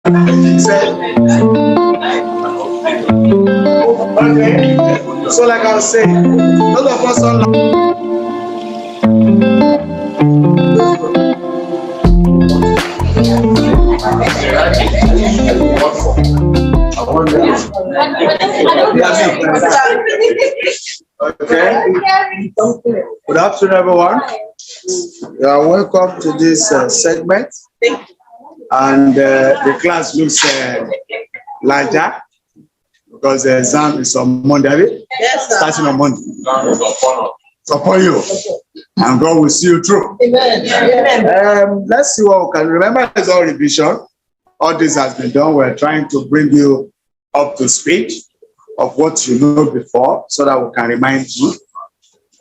Okay. So like I was saying, those of us online. Okay. Good afternoon, everyone. You are welcome to this segment. And the class looks larger because the exam is on Monday. Yes, starting on Monday. It's upon you, and God will see you through. Amen. Let's see what we can remember. It's all revision. All this has been done. We're trying to bring you up to speed of what you know before, so that we can remind you.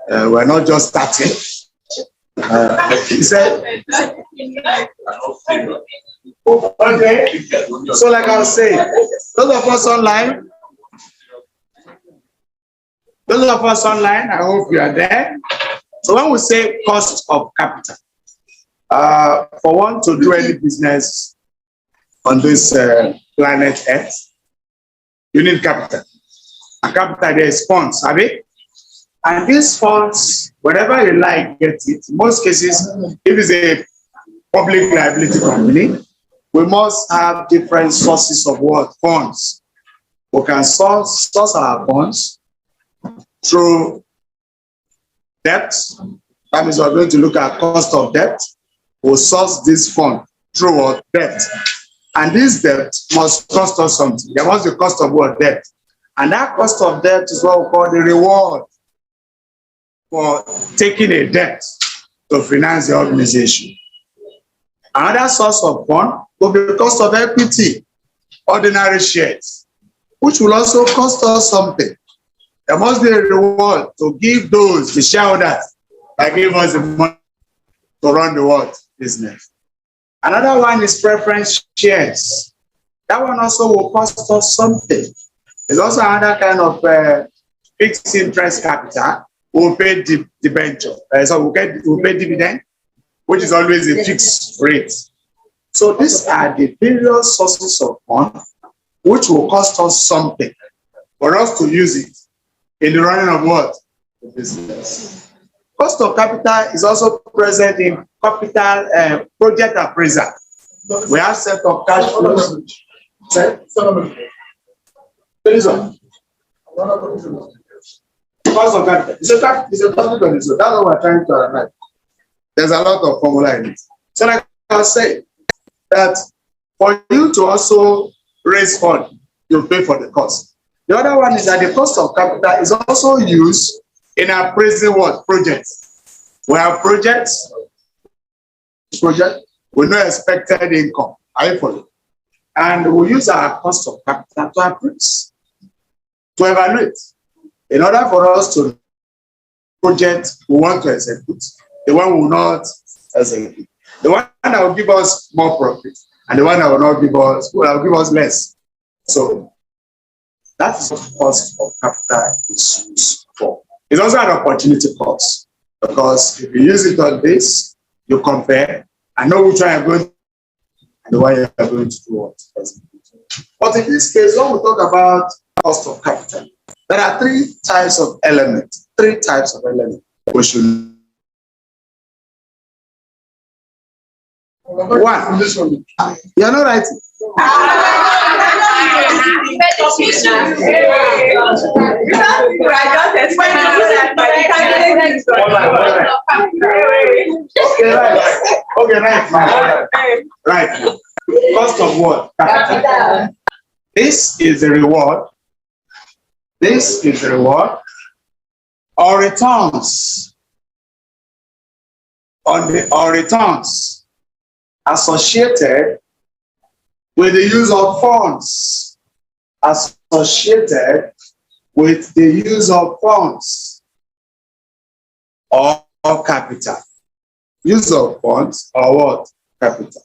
We're not just starting. He said, okay. So like I was saying, those of us online, I hope you are there. So when we say cost of capital, for one to do any business on this planet Earth, you need capital. And capital, there is funds, have it? And these funds, whatever you like, get it. In most cases, if it's a public liability company, we must have different sources of what? Funds. We can source our funds through debt. That means we're going to look at cost of debt. We'll source this fund through our debt. And this debt must cost us something. There must be cost of what? Debt. And that cost of debt is what we call the reward for taking a debt to finance the organization. Another source of fund will be the cost of equity, ordinary shares, which will also cost us something. There must be a reward to give those, the shareholders, that give us the money to run the world business. Another one is preference shares. That one also will cost us something. There's also another kind of fixed interest capital. We'll pay debenture. So we'll pay dividend, which is always a fixed rate. So these are the various sources of funds which will cost us something for us to use it in the running of what? The business. Cost of capital is also present in capital project appraisal. We have set of cash flows. Cost of capital. It's a topic on this. That's what we're trying to analyze. There's a lot of formula in it. So like I was saying, that for you to also raise funds, you pay for the cost. The other one is that the cost of capital is also used in appraising what? Projects. We have projects, with no expected income. Are you following? And we use our cost of capital to appraise, to evaluate. In order for us to project we want to execute, the one we will not execute. The one that will give us more profit, and the one that will not give us, will give us less. So that is what the cost of capital is used for. It's also an opportunity cost, because if you use it on this, you compare and know which one you're going to and the one you're going to do what. But in this case, when we talk about cost of capital, there are three types of elements. We should. One. You're not writing. Okay, right. Cost of what? Capital. This is the reward. This is the reward or returns returns associated with the use of funds. Associated with the use of funds or capital. Use of funds or what? Capital.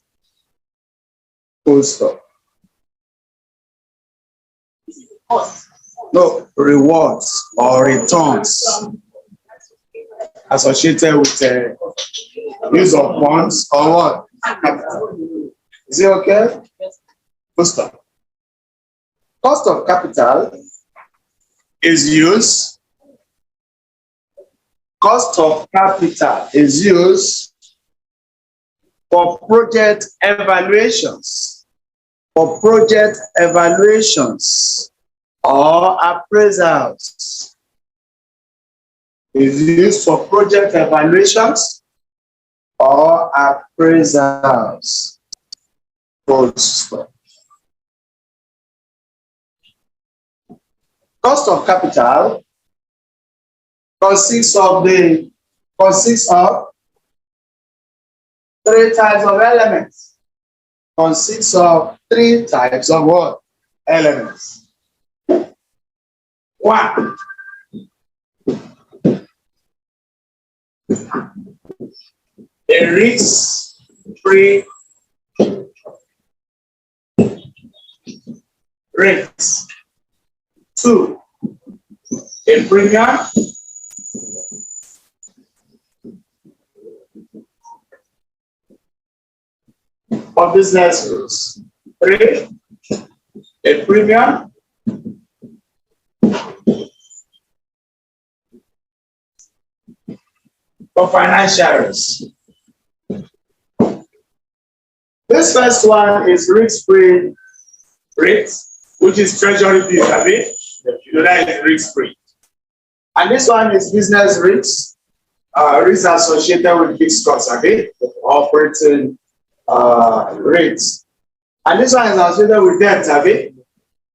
Full stop. No, rewards or returns associated with the use of funds or what? Capital. Is it okay? stop. Cost of capital is used. Cost of capital is used for project evaluations. For project evaluations or appraisals. Is used for project evaluations or appraisals. Cost of capital consists of three types of elements. Consists of three types of what? Elements. One, a risk-free rate. Two, a premium. For business rules. Three, a premium. For financial risk. This first one is risk-free rate, which is treasury bills, I mean, that is risk-free. And this one is business risks, risks associated with fixed costs, I mean, operating rates. And this one is associated with debt, I mean,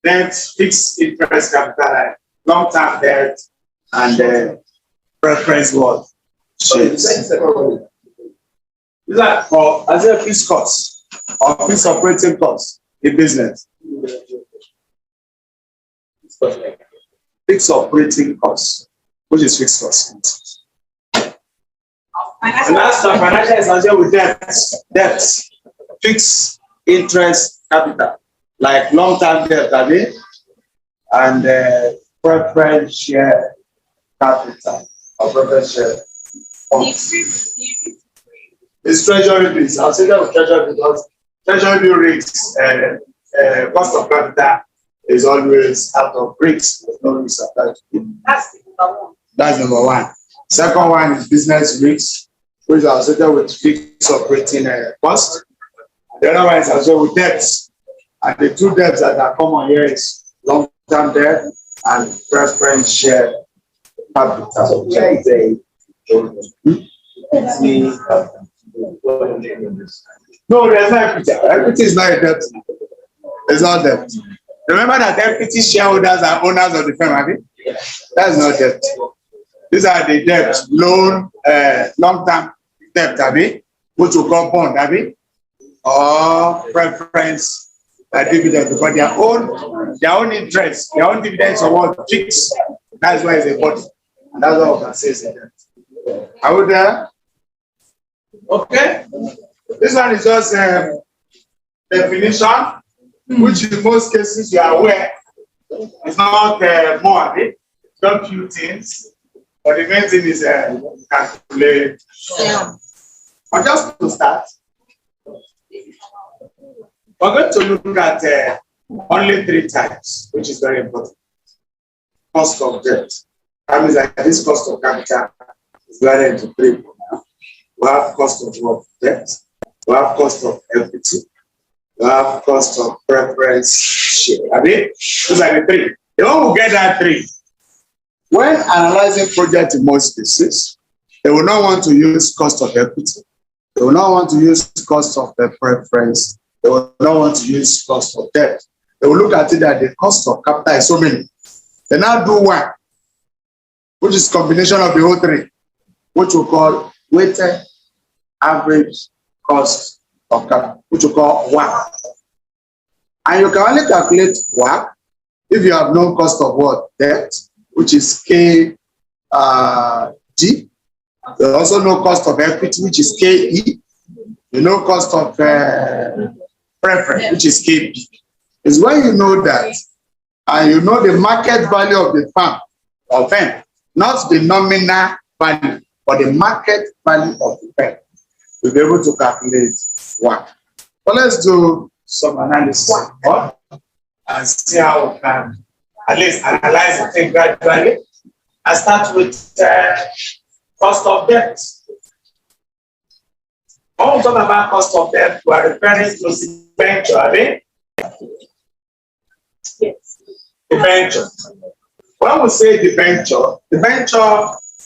debt, fixed interest capital, long-term debt, and preference what? These are for as a fixed costs or fixed operating costs in business. Fixed operating costs, which is fixed costs. And last one, financial is associated with debt, fixed interest capital, like long-term debt, I mean, and preference share capital or preference share. It's treasury bills. I'll say that with treasury because treasury bill rates cost of capital is always out of risks. No risk attached. That's number one. Second one is business risks, which is associated with fixed operating cost. The other one is associated with debts. And the two debts that are common here is long-term debt and preference share capital. No, there's no equity. Equity is not a debt. It's not debt. Remember that equity shareholders are owners of the firm, have you? That's not debt. These are the debts, loan, long-term debt, have you? Which we call bond, have you? Or preference dividend, because their own interest, their own dividends are what fixed. That's why it's a body. And that's what we can say is a debt. Are we there? Okay. This one is just a definition, which in most cases you are aware. It's not more of it. It's not few things. But the main thing is calculate. Yeah. But just to start, we're going to look at only three types, which is very important. Cost of debt. That means that this cost of capital is divided into three now. We have cost of debt, we have cost of equity, we have cost of preference share. I mean, those are the three. The one who get that three, when analyzing project in most cases, they will not want to use cost of equity, they will not want to use cost of the preference, they will not want to use cost of debt. They will look at it that the cost of capital is so many. They now do one, which is combination of the whole three, which we call weighted average cost of capital, which we call WACC. And you can only calculate WACC if you have known cost of what? Debt, which is KD. You also know cost of equity, which is KE. You know cost of preference, which is KB. It's when you know that, and you know the market value of the firm or firm, not the nominal value, but the market value of the firm, you'll be able to calculate WACC. But let's do some analysis on and see how we can at least analyze the thing gradually. I start with cost of debt. When we talk about cost of debt, we are referring to debenture, right? Yes. Debenture. When we say debenture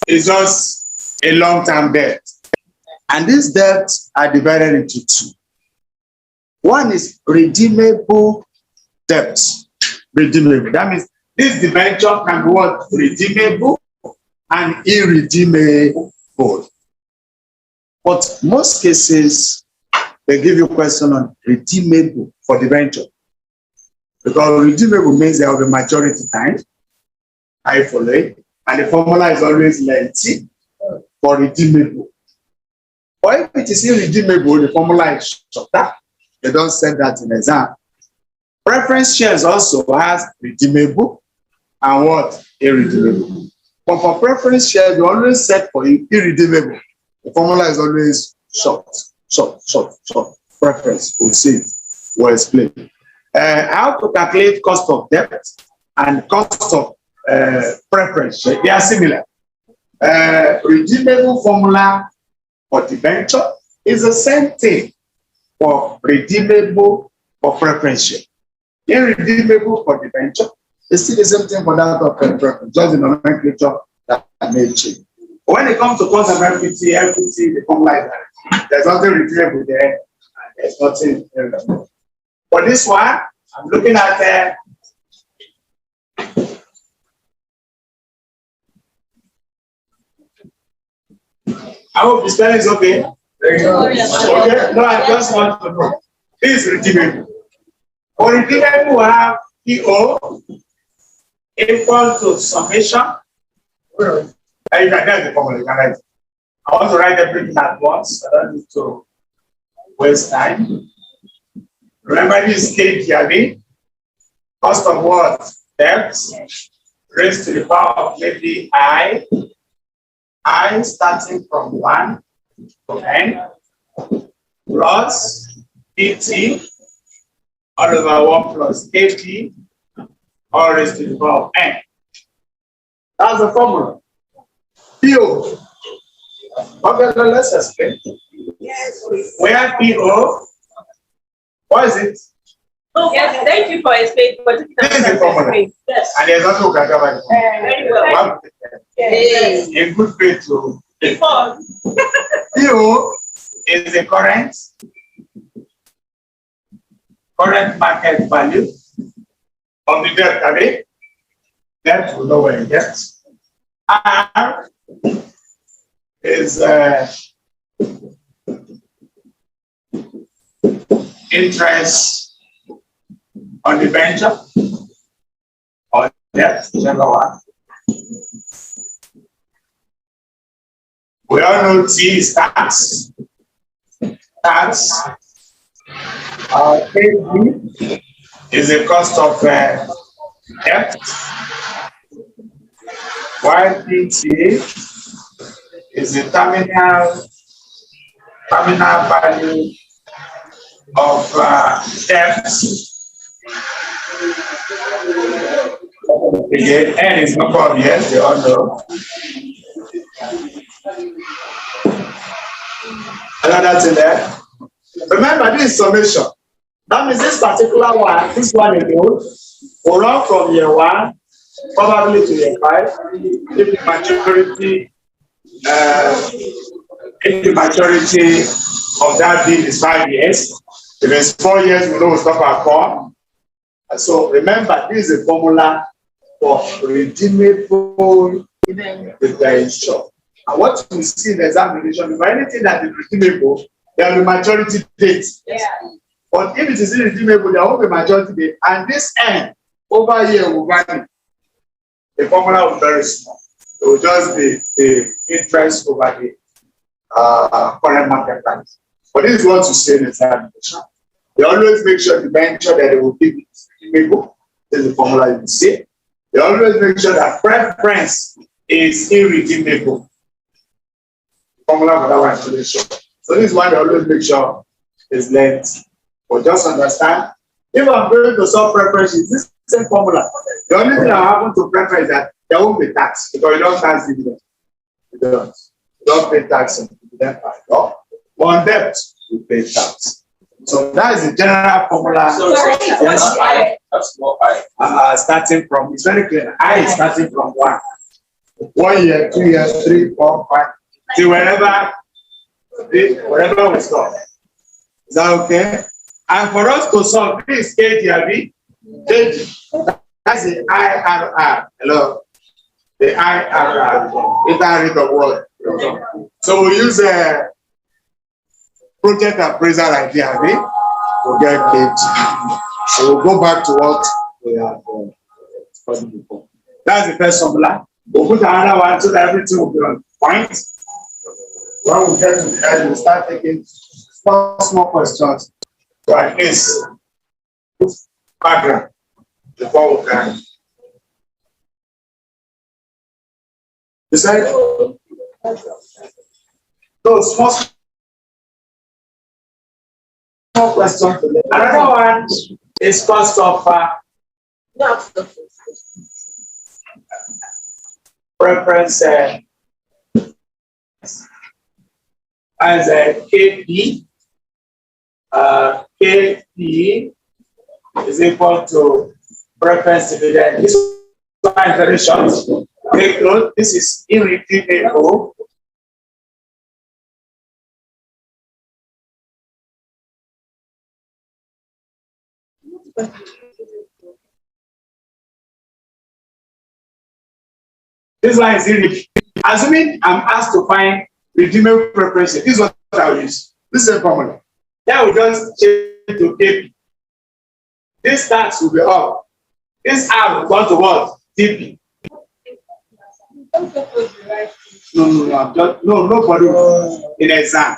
is just a long-term debt. And these debts are divided into two. One is redeemable debt. Redeemable. That means this debenture can be what? Redeemable and irredeemable. But most cases, they give you a question on redeemable for debenture. Because redeemable means there will be maturity time. I follow it. And the formula is always lengthy for redeemable. But if it is irredeemable, the formula is shorter. They don't set that in exam. Preference shares also has redeemable and what? Irredeemable. But for preference shares, we always set for irredeemable. The formula is always short. Preference, we'll see. We'll explain. How to calculate cost of debt and cost of preference share. They are similar. Redeemable formula for debenture is the same thing for redeemable for preference share. Irredeemable for debenture is still the same thing for that of preference, just the nomenclature that may change. When it comes to cost of equity, the formula is that there's nothing redeemable there, and there's nothing irredeemable. For this one, I'm looking at I hope the spelling is okay. Okay. No, I just want to know. This is redeemable. For redeemable, we have PO equal to summation. You can get the formula. You can write. I want to write everything at once. I don't need to waste time. Remember this KTRB. Cost of what? Debt raised to the power of maybe I starting from 1 to n plus pt all over 1 plus kp all raised to the power of n. That's the formula. PO. Okay, let's explain. Where PO? What is it? Oh, yes, thank you for explaining. This is the formula. Yes. And there's nothing we can do about it. Very well. Yes. A good way to. Before. PO is the current market value of the debt today. Debt will know where it gets. R is interest on the venture or debt, whichever one. We all know T is tax. Tax. KD is the cost of debt. While PT is the terminal value of debt. Again, N is number of years, you all know. Another thing there. Remember, this is summation. That means this particular one, this one alone, will run from year 1 probably to year 5. If the maturity of that deal is 5 years, if it's 4 years, we know we'll stop at 4. So remember, this is a formula for redeemable debenture. And what we see in the examination, for anything that is redeemable, there will be maturity date. Yeah. But if it is irredeemable, there won't be maturity date. And this end over here will vanish. The formula will be very small. It will just be the interest over the current market price. But this is what you say in the examination. They always make sure the venture that they will give it redeemable. This is the formula you see. They always make sure that preference is irredeemable. Formula for that one is really short. So this one they always make sure is length But just understand, if I'm going to solve preferences, this same formula. The only thing that happen to preference is that there won't be tax because you don't tax dividend. You don't. You don't pay tax on dividend part. No? On debt, you pay tax. So that is the general formula. That's more I. Starting from, it's very clear. I is starting from 1. 1 year, 2 years, 3, 4, 5, till wherever we stop. Is that okay? And for us to solve this KGRB, that's the IRR. Hello. The IRR. Internal rate of work. So we use a project appraisal idea to get KG. So we'll go back to what we have studied before. That's the first formula. We'll put another one so that everything will be on point. When we get to the end, we'll start taking small questions to at least background before we can. You said? So small question. Another one is cost of preference as a KP. KP is equal to preference dividend. This one is very short. Take note, this is irredeemable. This line is irredeemable. Assuming I'm asked to find redeemable preferences, this is what I will use. This is a formula. Then we just change to KP. This tax will be up. This R will go to what? TP. No, nobody will. In exam.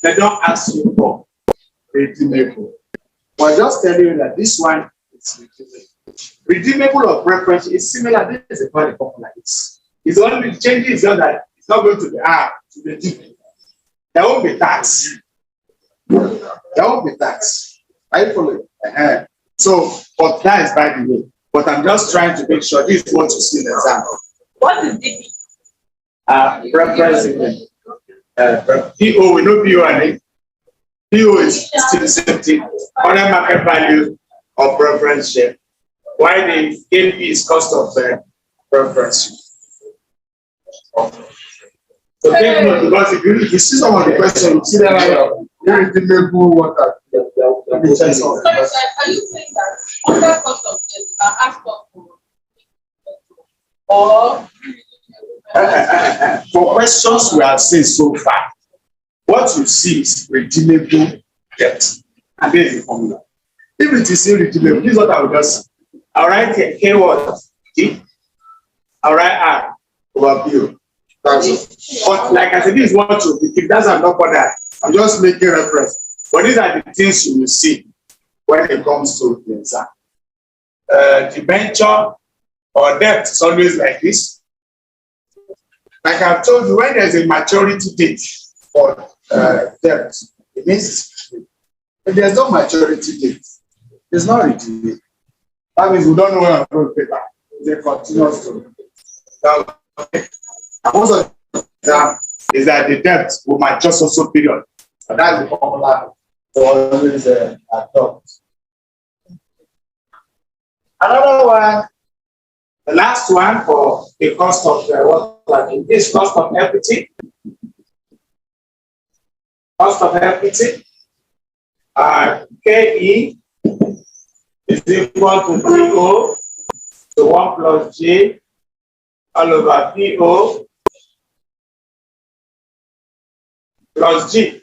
They don't ask you for redeemable. But just telling you that this one is redeemable. Redeemable of preference is similar. This is a very formula. It's only changing is not that it's not going to be R to the TP. There won't be tax. There won't be tax. I follow it. So, but that is by the way. But I'm just trying to make sure this is what you see in the exam. What is DP? Preference. PO, we know PO and it. PO is still the same thing. Other market value of preference share. Why the KP is cost of preference. So take note because if you see some of the questions, you see that irredeemable water. Sorry, sir, are you saying that under cost of debt, you can ask for for questions we have seen so far, what you see is redeemable debt. And there is the formula. If it is irredeemable, this is what I will just say. I'll write here K what? T. I'll write R over B. But like I said, this is what you if that's not for that. I'm just making reference. But these are the things you will see when it comes to the exam. Debenture or debt is always like this. Like I've told you, when there's a maturity date for debt, it means if there's no maturity date, there's no redeemable. That means we don't know when I'm going to pay back. They continue to. Most of the exam is that the debt will mature so period. And that's the formula for always adopt. Another one, the last one for the cost of what is cost of equity. Cost of equity. KE is equal to PO to 1 plus J all over PO plus G.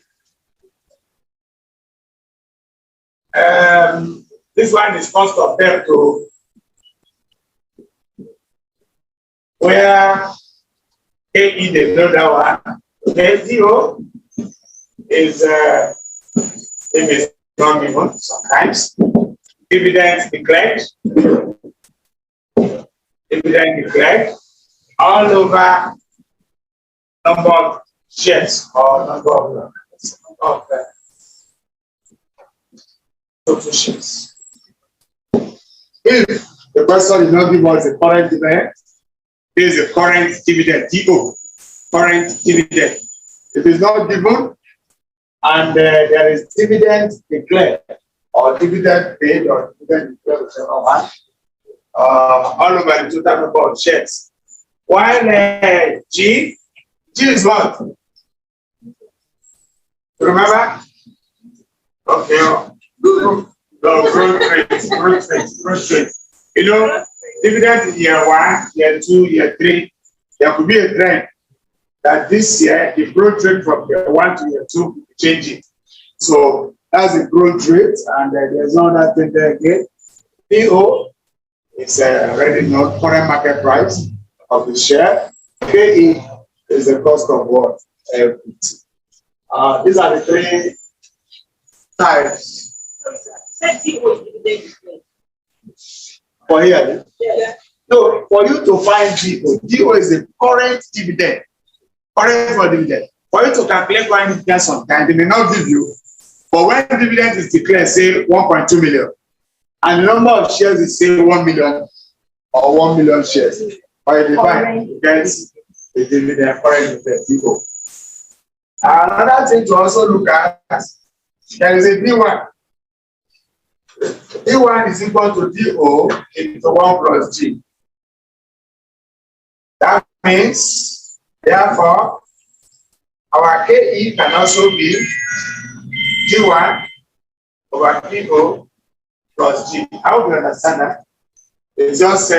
This one is cost of debt to where KE they know that one. Okay, zero is if it's not given sometimes. Dividends declared. Dividend declared all over number of shares or number of total shares. If the person did not give us the current dividend, there is a current dividend, DO, current dividend. If it's not given, and there is dividend declared, or dividend paid, or dividend declared, whichever one, all over the total number of shares. While G is what? Remember? Okay. Growth rate. You know, dividend in year 1, year 2, year 3, there could be a trend that this year the growth rate from year 1 to year 2 will be changing. So that's the growth rate, and there's another thing there again. PO is already known current market price of the share. KE is the cost of what? These are the 3 types. For here? Yeah. No, for you to find DO is the current dividend. Current for dividend. For you to calculate one dividend sometimes, they may not give you. But when dividend is declared, say 1.2 million, and the number of shares is say 1 million or 1 million shares, or you define, you get the dividend, current dividend, DO. Another thing to also look at, there is a D1. D1 is equal to DO into 1 plus G. That means, therefore, our KE can also be D1 over DO plus G. I hope you understand that. It's just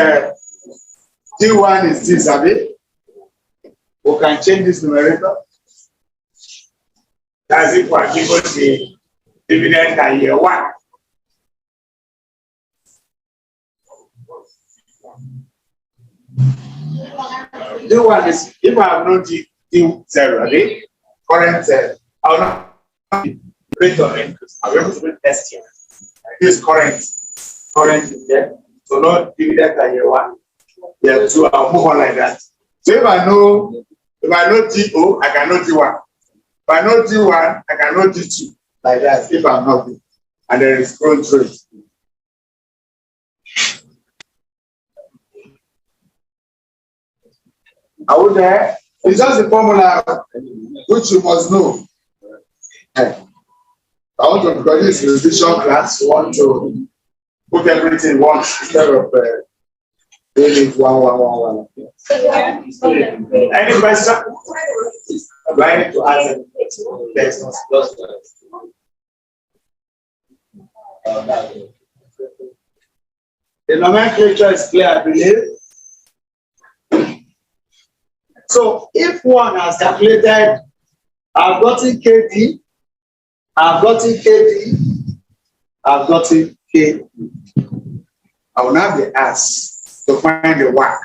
D1 is this, Abi. We can change this numerator. That's equal to the dividend at year 1. D1 is, if I have no D0, okay? Current, I will not be rate of interest. I will be able to do next year. This current is there. So no dividend at year 1. Year 2, I'll move on like that. So if I know DO, I can know D1. If I know D1, I can know D2. Like that, if I'm not good. And there is growth rate. Are we there? It's just the formula which you must know. I want to, because this is revision class, you want to put everything once instead of doing it one. Any question? Do I need to ask them? Yes. The nomenclature is clear, I believe. So if one has calculated, I've gotten KD, I've gotten KD, I've gotten KD. I will now be asked to find the WACC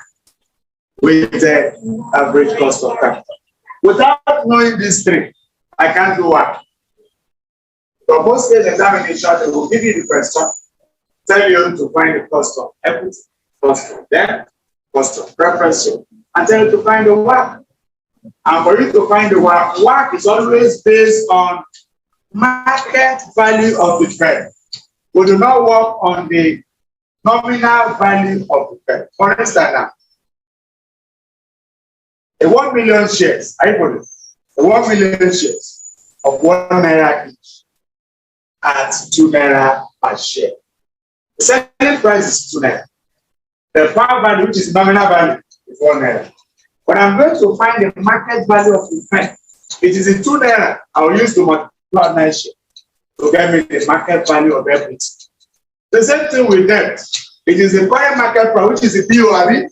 with the average cost of capital. Without knowing these 3, I can't do WACC. For post-stage examination, they will give you the question, tell you to find the cost of equity, cost of debt, cost of preference, and tell you to find the WACC. And for you to find the WACC is always based on market value of the firm. We do not work on the nominal value of the firm. For instance, now, a 1 million shares, I put it, a 1 million shares of 1 naira each at 2 naira per share. The selling price is 2 naira. The par value, which is nominal value, is 1 naira. When I'm going to find the market value of the firm, it is in 2 naira. I will use to multiply 9 shares to get me the market value of everything. The same thing with debt. It is the current market price, which is the PO.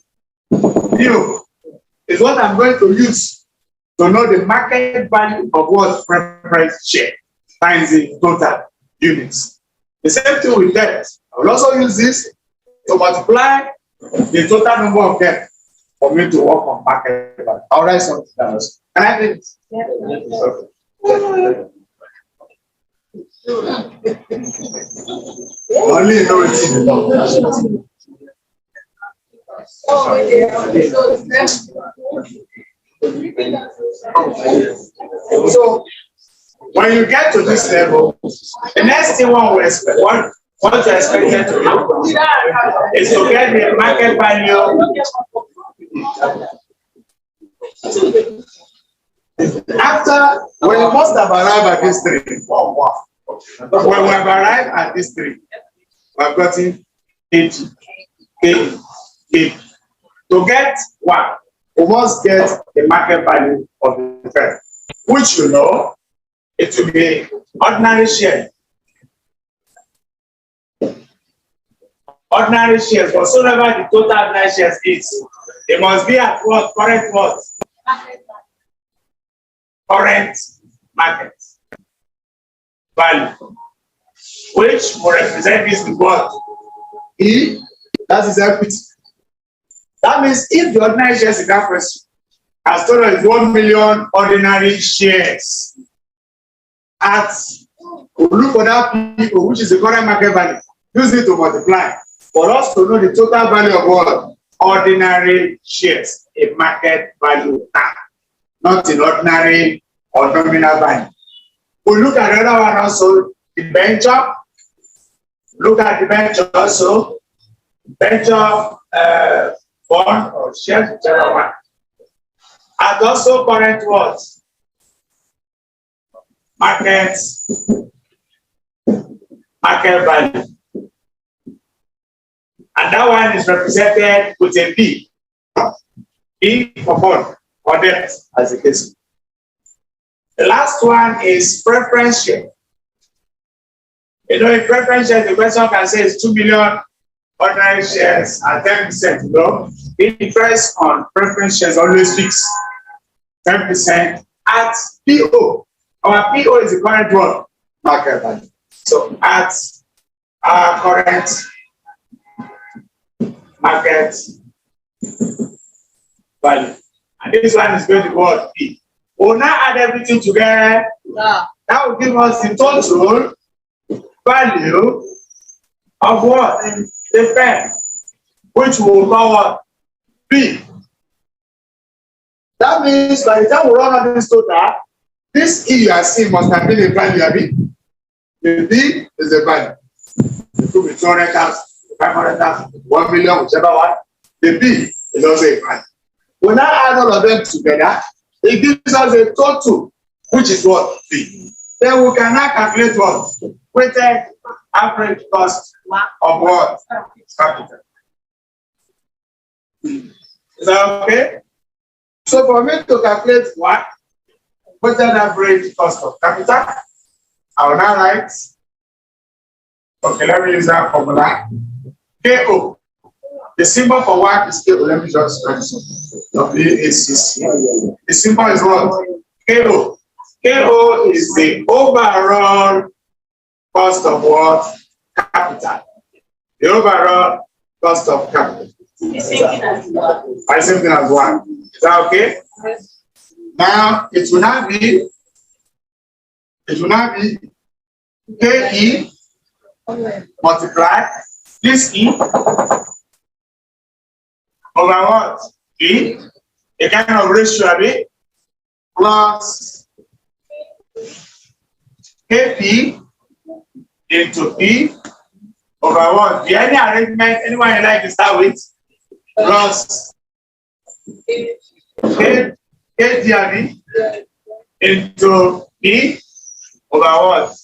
PO is what I'm going to use to know the market value of what preference share times the total units. The same thing with debt. I will also use this to multiply the total number of debt for me to work on market value. I'll write something down. Can I do this? Yeah. Okay. Only know it's in the So When you get to this level, the next thing one will expect, what you expected to do is to get the market value. After, when you must have arrived at this three, when we have arrived at this three, we have gotten 80. To get what? We must get the market value of the firm, which you know, it will be ordinary share. Ordinary shares, whatsoever the total ordinary shares is, it must be at what? Current what? Current market value, which will represent this with what? E, that is equity. That means if the ordinary shares in that question as total is 1 million ordinary shares, at we look for that PO, which is the current market value, use it to multiply for us to know the total value of what? Ordinary shares, a market value now, not in ordinary or nominal value. We look at another one also, the venture. Look at the venture also, venture bond or shares, whichever one. And also current what? Market value. And that one is represented with a B. B for bond or debt, as the case. The last one is preference share. You know, in preference share, the question can say it's 2 million ordinary shares at 10%. You know, interest on preference shares always fixed 10% at PO. Our PO is the current one, market value. So at our current market value. And this one is going to go at P. We'll now add everything together. Yeah. That will give us the total value of what? The pen, which will call what? P. That means by the time we run out this total, this E you are seeing must have been a value, Abi. The B is a value. It could be 200,000, 500,000, 1 million, whichever one. The B is also a value. We now add all of them together, it gives us a total, which is what? B. Then we can now calculate what? Weighted average cost of what? Capital. Is that okay? So for me to calculate what? Weighted average cost of capital, I will now write, okay, let me use that formula. KO. The symbol for WACC is KO. Let me just write WACC. The symbol is what? KO. KO is the overall cost of what? Capital. The overall cost of capital. The same thing as one. Is that okay? Yes. Now it will not be KE multiply this E over what? E, a kind of ratio of it, plus KP into P over what? The any arrangement anyone you like to start with, plus KDRD into P over what?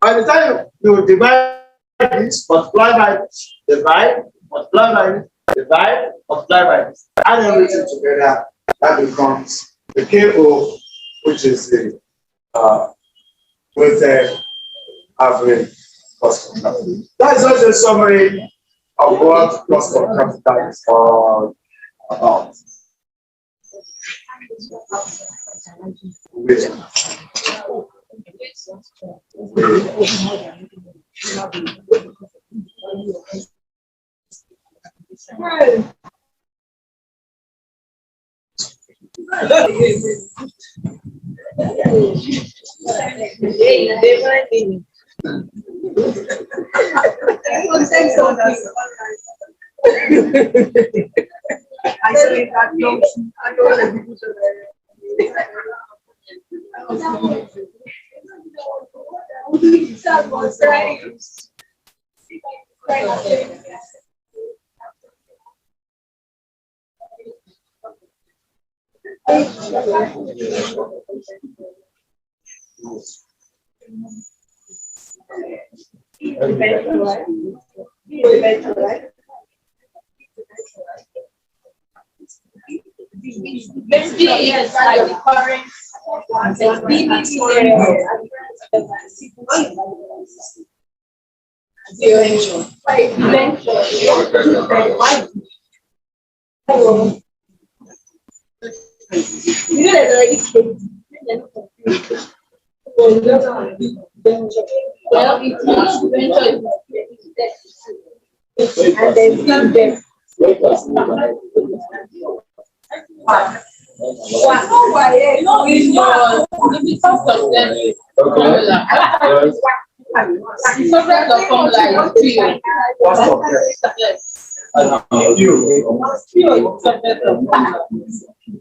By the time you divide this, multiply by this, divide, multiply by this, divide, multiply by this, add everything together, that becomes the KO, which is the weighted average cost of capital. That is also a summary of what cost of capital is all about. Yes, like the current. Well,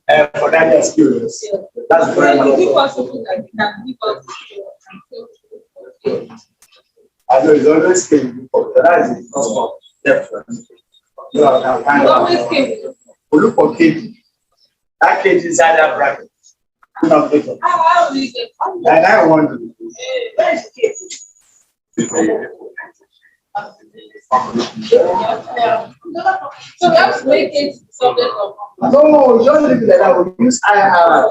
and then for that experience. That's very much. I know it's always came before, but that is the cost of difference. So I can find out. We look for KG. That KG inside that bracket. And I want to. So let's make it subject of. No, don't leave it like that. We use IR.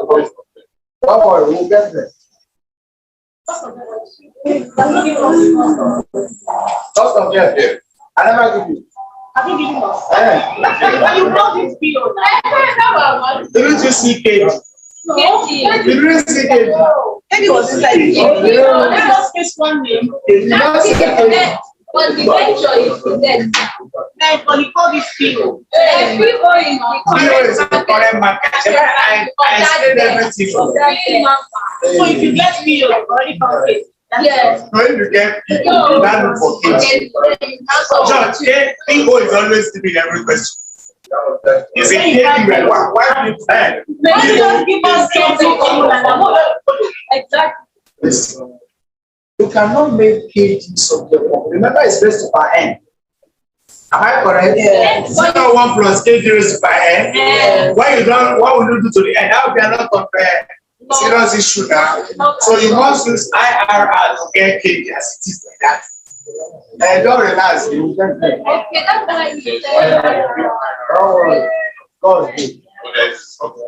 Don't worry, we'll get there. Cost of debt. I never give you. I think you must. You brought this bill. Didn't you see KG? No. Didn't see KG? Maybe was like let us face one name. But the venture is the debt. But you call this bill. PO is the current market. I explained everything. So if you get bill, you already come it. Yes. So if you get PO, that's for KG. John, PO is always giving every question. Is it KG? Why do you plan? Maybe just give us something. Exactly. You cannot make KG subject. Remember, it's raised to power n. Am I correct? Yes. 1 plus KG raised to power n. Yes. What will you do to the n? That would be a lot of serious issue now. So you must use IRR to get KG as it is like that. And don't relax. You will get there. Okay, that's what I said. Don't worry. God is okay,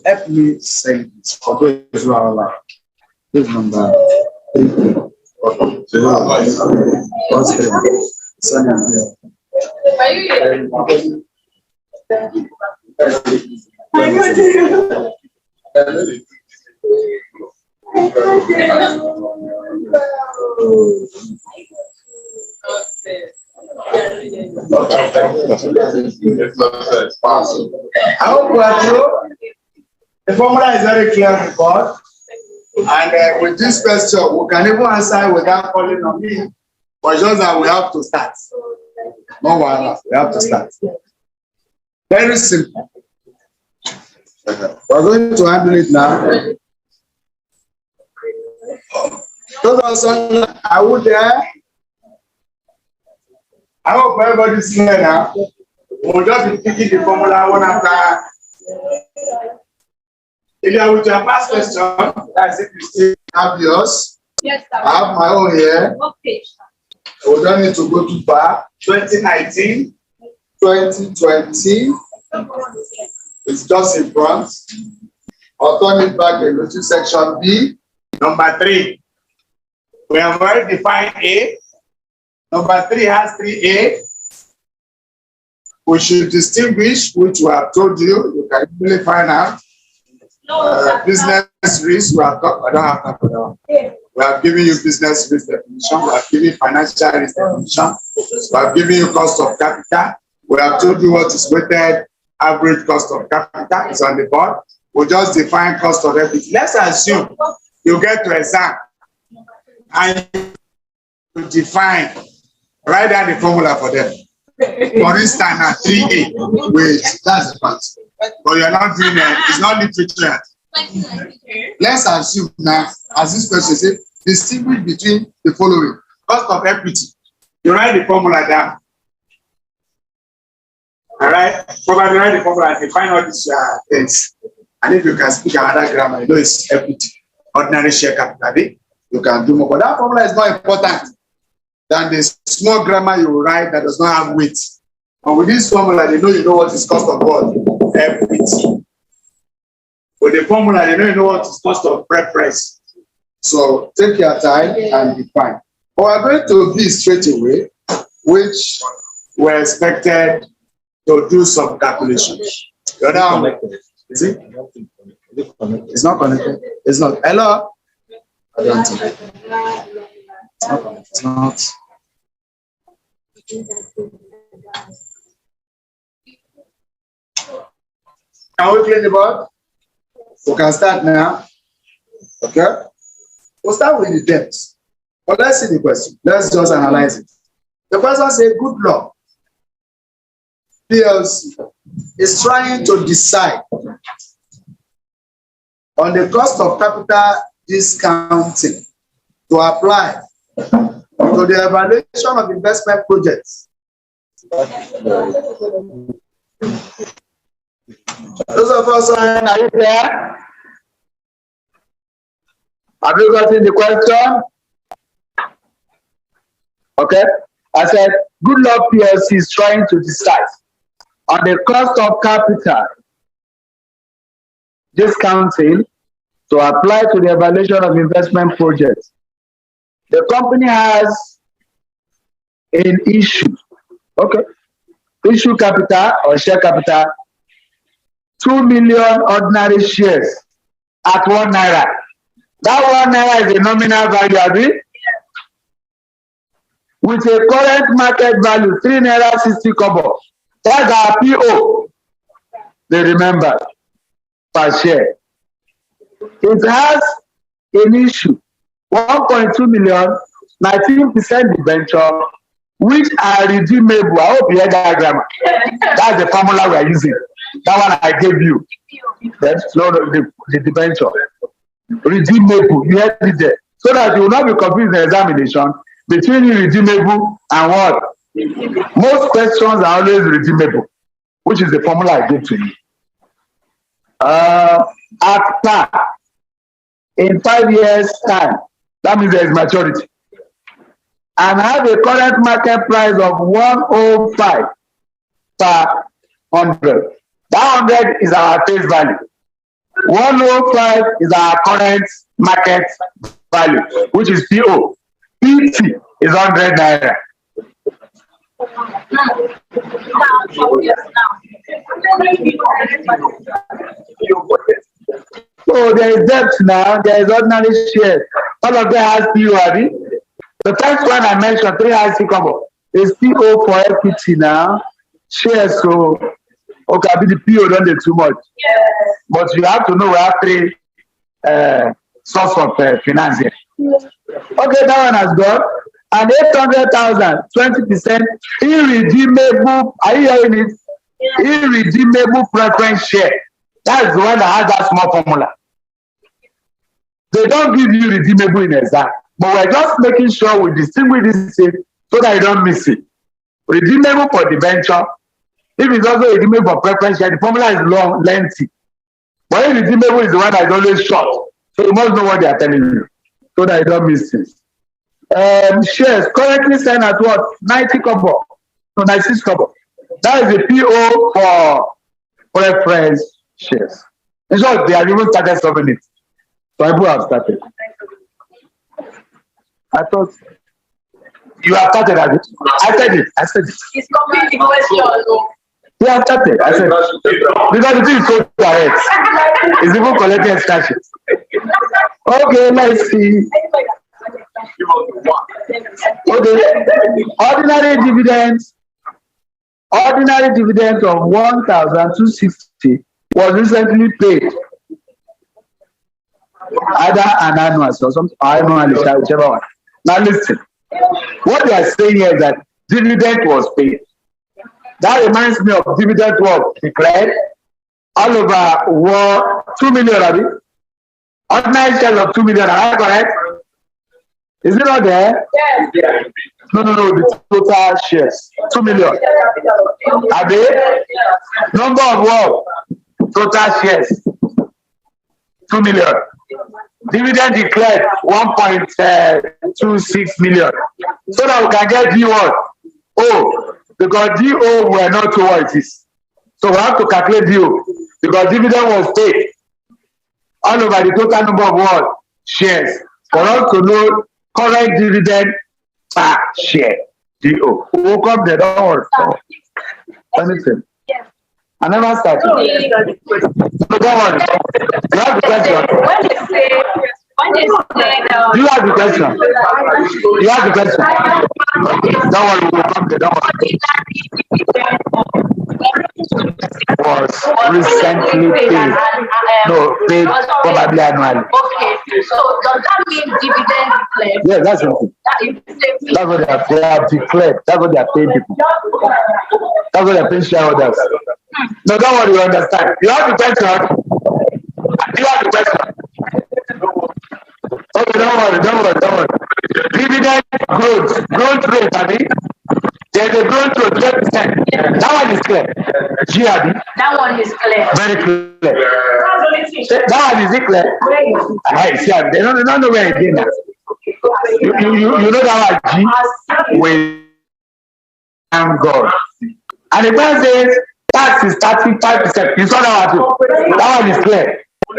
help me say this for those who are like this number 3. Are you here? I hope we are true. The formula is very clear on the board. And with this question, we can even answer without calling on me. But just that we have to start. No one, we have to start. Very simple. We're going to handle it now. Those are you there? I hope everybody's here now. We'll just be picking the formula one after. If you are with your past question, that's if you still have yours. Yes, I have my own here. Okay. We don't need to go too far. 2019, 2020. It's just in front. I'll turn it back and go to section B. Number 3. We have already defined A. Number 3 has 3A. We should distinguish, which we have told you. You can really find out. Business risk, we have got, I don't have time for that one. We have given you business risk definition. We have given you financial risk definition. We have given you cost of capital. We have told you what is weighted average cost of capital. It's on the board. We just define cost of equity. Let's assume you get to exam and you define Write down the formula for them. For instance, now 3A. Wait, that's the part. But you're not doing it. It's not literature. Let's assume now, as this person said, distinguish between the following. Cost of equity. You write the formula down. All right? Probably write the formula and define all these things. And if you can speak another grammar, you know it's equity. Ordinary share capital. You can do more. But that formula is more important than the small grammar you write that does not have weight. And with this formula, they know you know what is cost of what? Equity. With the formula, they know you know what is cost of preference. So take your time and define. But we're going to be straight away, which we're expected to do some calculations. You're now. Is it? It's not connected. It's not. Hello? I don't think. It's not. Can we clean the board? We can start now. Okay? We'll start with the depth. But let's see the question. Let's just analyze it. The person says, good luck. PLC is trying to decide on the cost of capital discounting to apply to the evaluation of investment projects. Those of us are you there? Have you gotten the question? Okay. I said, good luck PLC is trying to decide on the cost of capital discounting to apply to the evaluation of investment projects. The company has an issue. Okay. Issue capital or share capital, 2 million ordinary shares at 1 naira. That 1 naira is a nominal value, agree? With a current market value, 3 naira 60 kobo. That's our PO. They remember per share. It has an issue, 1.2 million, 19% debenture, which are redeemable. I hope you heard that grammar. That's the formula we are using. That one I gave you. That's not the debenture. Redeemable. You heard it there. So that you will not be confused in the examination between redeemable and what? Most questions are always redeemable, which is the formula I gave to you. At par, in 5 years' time, that means there is maturity, and have a current market price of 105 per 100. That 100 is our face value. 105 is our current market value, which is PO. PT is 100 naira. So there is debt now, there is ordinary shares. All of them has PO. The first one I mentioned, 3 IC combo, is PO for equity now. Shares, so okay, I be the PO don't do too much. But you have to know we have 3 source of finance here. Okay, that one has gone. And 800,000, 20% irredeemable. Are you hearing it? Irredeemable preference share. That's the one that has that small formula. They don't give you redeemable in exam, but we're just making sure we distinguish this thing so that you don't miss it. Redeemable for debenture. If it's also redeemable for preference share, the formula is long, lengthy. But irredeemable is the one that is always short. So you must know what they are telling you so that you don't miss it. Shares currently stand at what? 90 kobo. No, 96 kobo. That is the PO for preference shares. In short, they have even started solving it. So people have started. I thought you have started at it. I said it. It's complete question. You have started. I said because the thing is so direct. It's even collecting extra sheets. Okay, let's see. Okay. Ordinary dividends of 1,260 was recently paid. Either an annual or something, annual, whichever one. Now listen. What they are saying here is that dividend was paid. That reminds me of dividend was declared all over 2 million. Abi? Ordinary shares of 2 million. Am I correct? Is it not there? Yes. No. The total shares 2 million. Are they? Number of what? Total shares 2 million. Dividend declared 1.26 million. So that we can get D1. Oh, because DO were not sure what it is. So we have to calculate DO because dividend was paid all over the total number of what? Shares. For us to know correct dividend per share. DO. We will come there, don't worry. Anything. I never started. So don't worry. You have the question. You have the question. You have the question. Don't worry, we will come there. Don't worry. Was recently paid. No, paid probably annually. Okay. So does that mean dividend declared? Yeah, that's something. That's what they have declared. That's what they are paying people. That's what they are paying shareholders. No, don't worry, you understand. You have the question. You have the question. Okay, don't worry. Dividend growth rate, I mean. There's a growth rate 10%. That one is clear. GRD. That one is clear. Very clear. That one is clear. I see. They don't know where it is now. You know that one G with God. And the man says tax is 35%. You saw that one too. That one is clear. I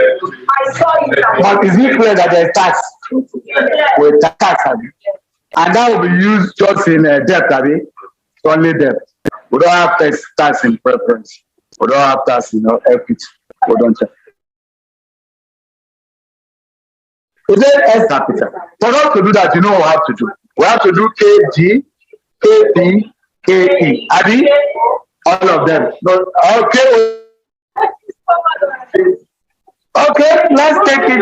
saw it. But is it clear that there's tax with tax? And that will be used just in debt, Abi. Only debt. We don't have tax in preference. We don't have tax in equity. We don't check. Is there S capital? For us to do that, you know what we have to do. We have to do KG, KP, KE. Abi? All of them. Okay. Okay, let's take it.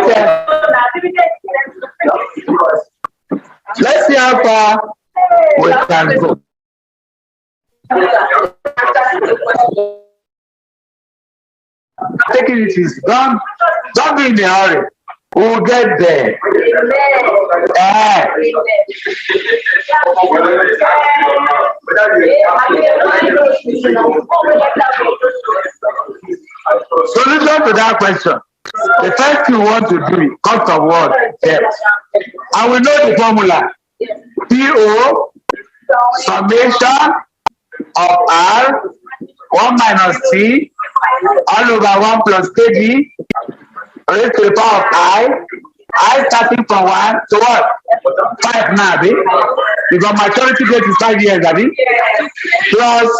Let's see how far we can go. Taking it is don't be in a hurry. We'll get there. Solution to that question. The first thing we want to do is cost of what? Debt. And we know the formula. PO summation of R 1 minus T all over 1 plus KD raised to the power of I starting from 1 to what? 5 now, Abi. Because maturity date is 5 years, Abi. Plus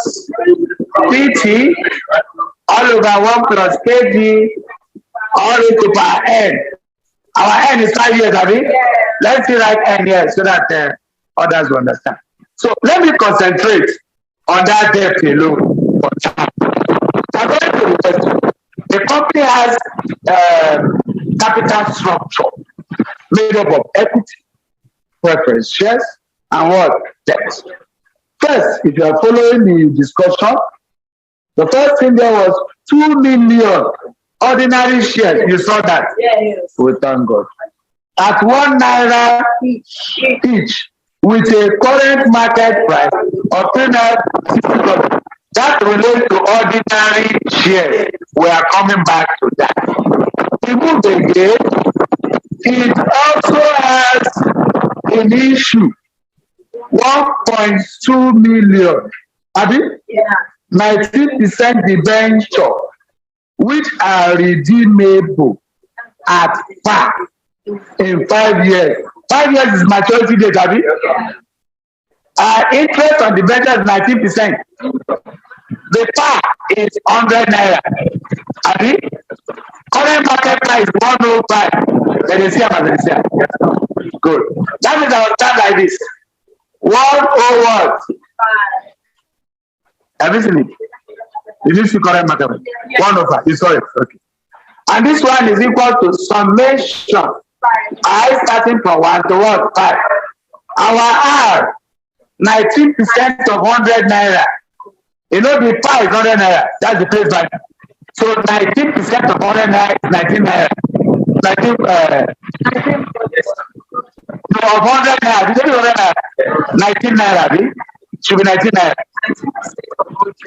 PT all over 1 plus KD all raised to power N. Our N is 5 years, Abi. Let's see right N here so that others will understand. So let me concentrate on that debt alone. According to the question, the company has capital structure made up of equity, preference shares, and what? Debt. First, if you are following the discussion, the first thing there was 2 million ordinary shares. You saw that? Yes. We thank God. At 1 naira each, with a current market price of 3.60. That relates to ordinary shares. We are coming back to that. We move again. It also has an issue. 1.2 million. Abi? Yeah. 19% debenture, which are redeemable at par in 5 years. 5 years is maturity date, Abi? Interest on the debenture is 19%. The par is 100 naira. Abi? Current market price is 105. Good. That means I will start like this. 101 what? Have you seen it? Did you see current market price? 105. You saw it. Okay. And this one is equal to summation. I starting from 1 to what? 5. Our R 19% of 100 naira. You know the pie is 100 naira. That's the place value. So 19% of 100 naira is 19 naira. 19 no, of 100 naira. Did you 100 naira? 19 naira. Should be 19 naira.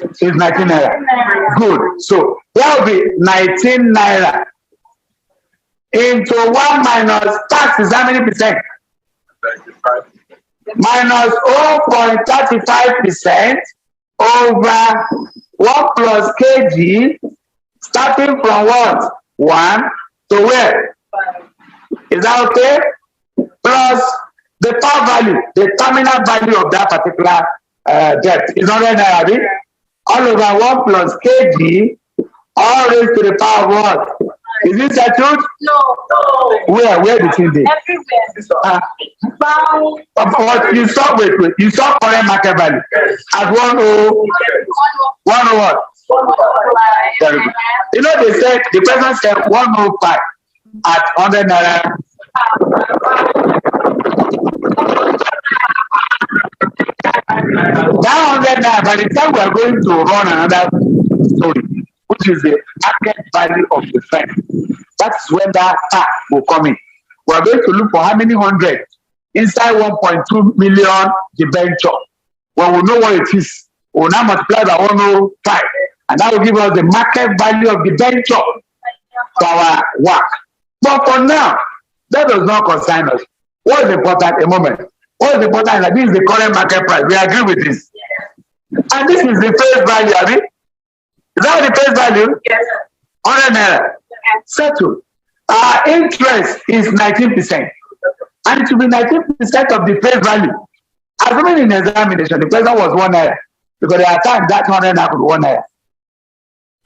It's 19 naira. Good. So that will be 19 naira into 1 minus tax is how many percent? Minus 0.35% over 1 plus kg, starting from what? 1 to where? Is that okay? Plus the par value, the terminal value of that particular debt is 100 naira. All over 1 plus kg, all raised to the power of what? Is it settled? No. Where did you do? Everywhere. But you saw, wait. You saw current market value at 101 what? You know, they said, the person said 105 at 100 naira. That 100 naira, by the time we are going to run another story, which is the market value of the firm, that's when that tax will come in. We are going to look for how many hundred inside 1.2 million debenture. When we know what it is, we will now multiply by 105, and that will give us the market value of the debenture to our WACC. But for now, that does not concern us. What is important? A moment. What is important is that this is the current market price. We agree with this. And this is the face value, Abi. Is that the face value? Yes. 100 naira. Settle. Our interest is 19%. And it will be 19% of the face value. Assuming in examination, the person was 1 naira. Because they attacked that 100 naira for 1 naira.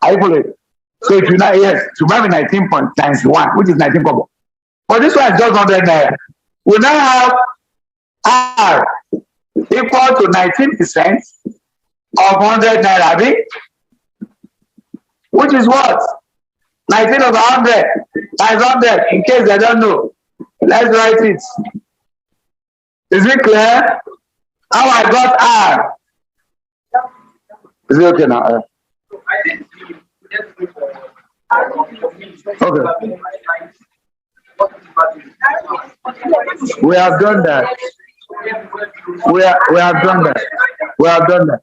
Are you following? So if you know, yes, to have 19 point times 1, which is 19 kobo. But this one is just 100 naira. We now have R equal to 19% of 100 naira, which is what? 19 over 100 times 100, in case they don't know. Let's write it. Is it clear? How I got R? Is it okay now? Okay. We have done that. We have done that. We have done that.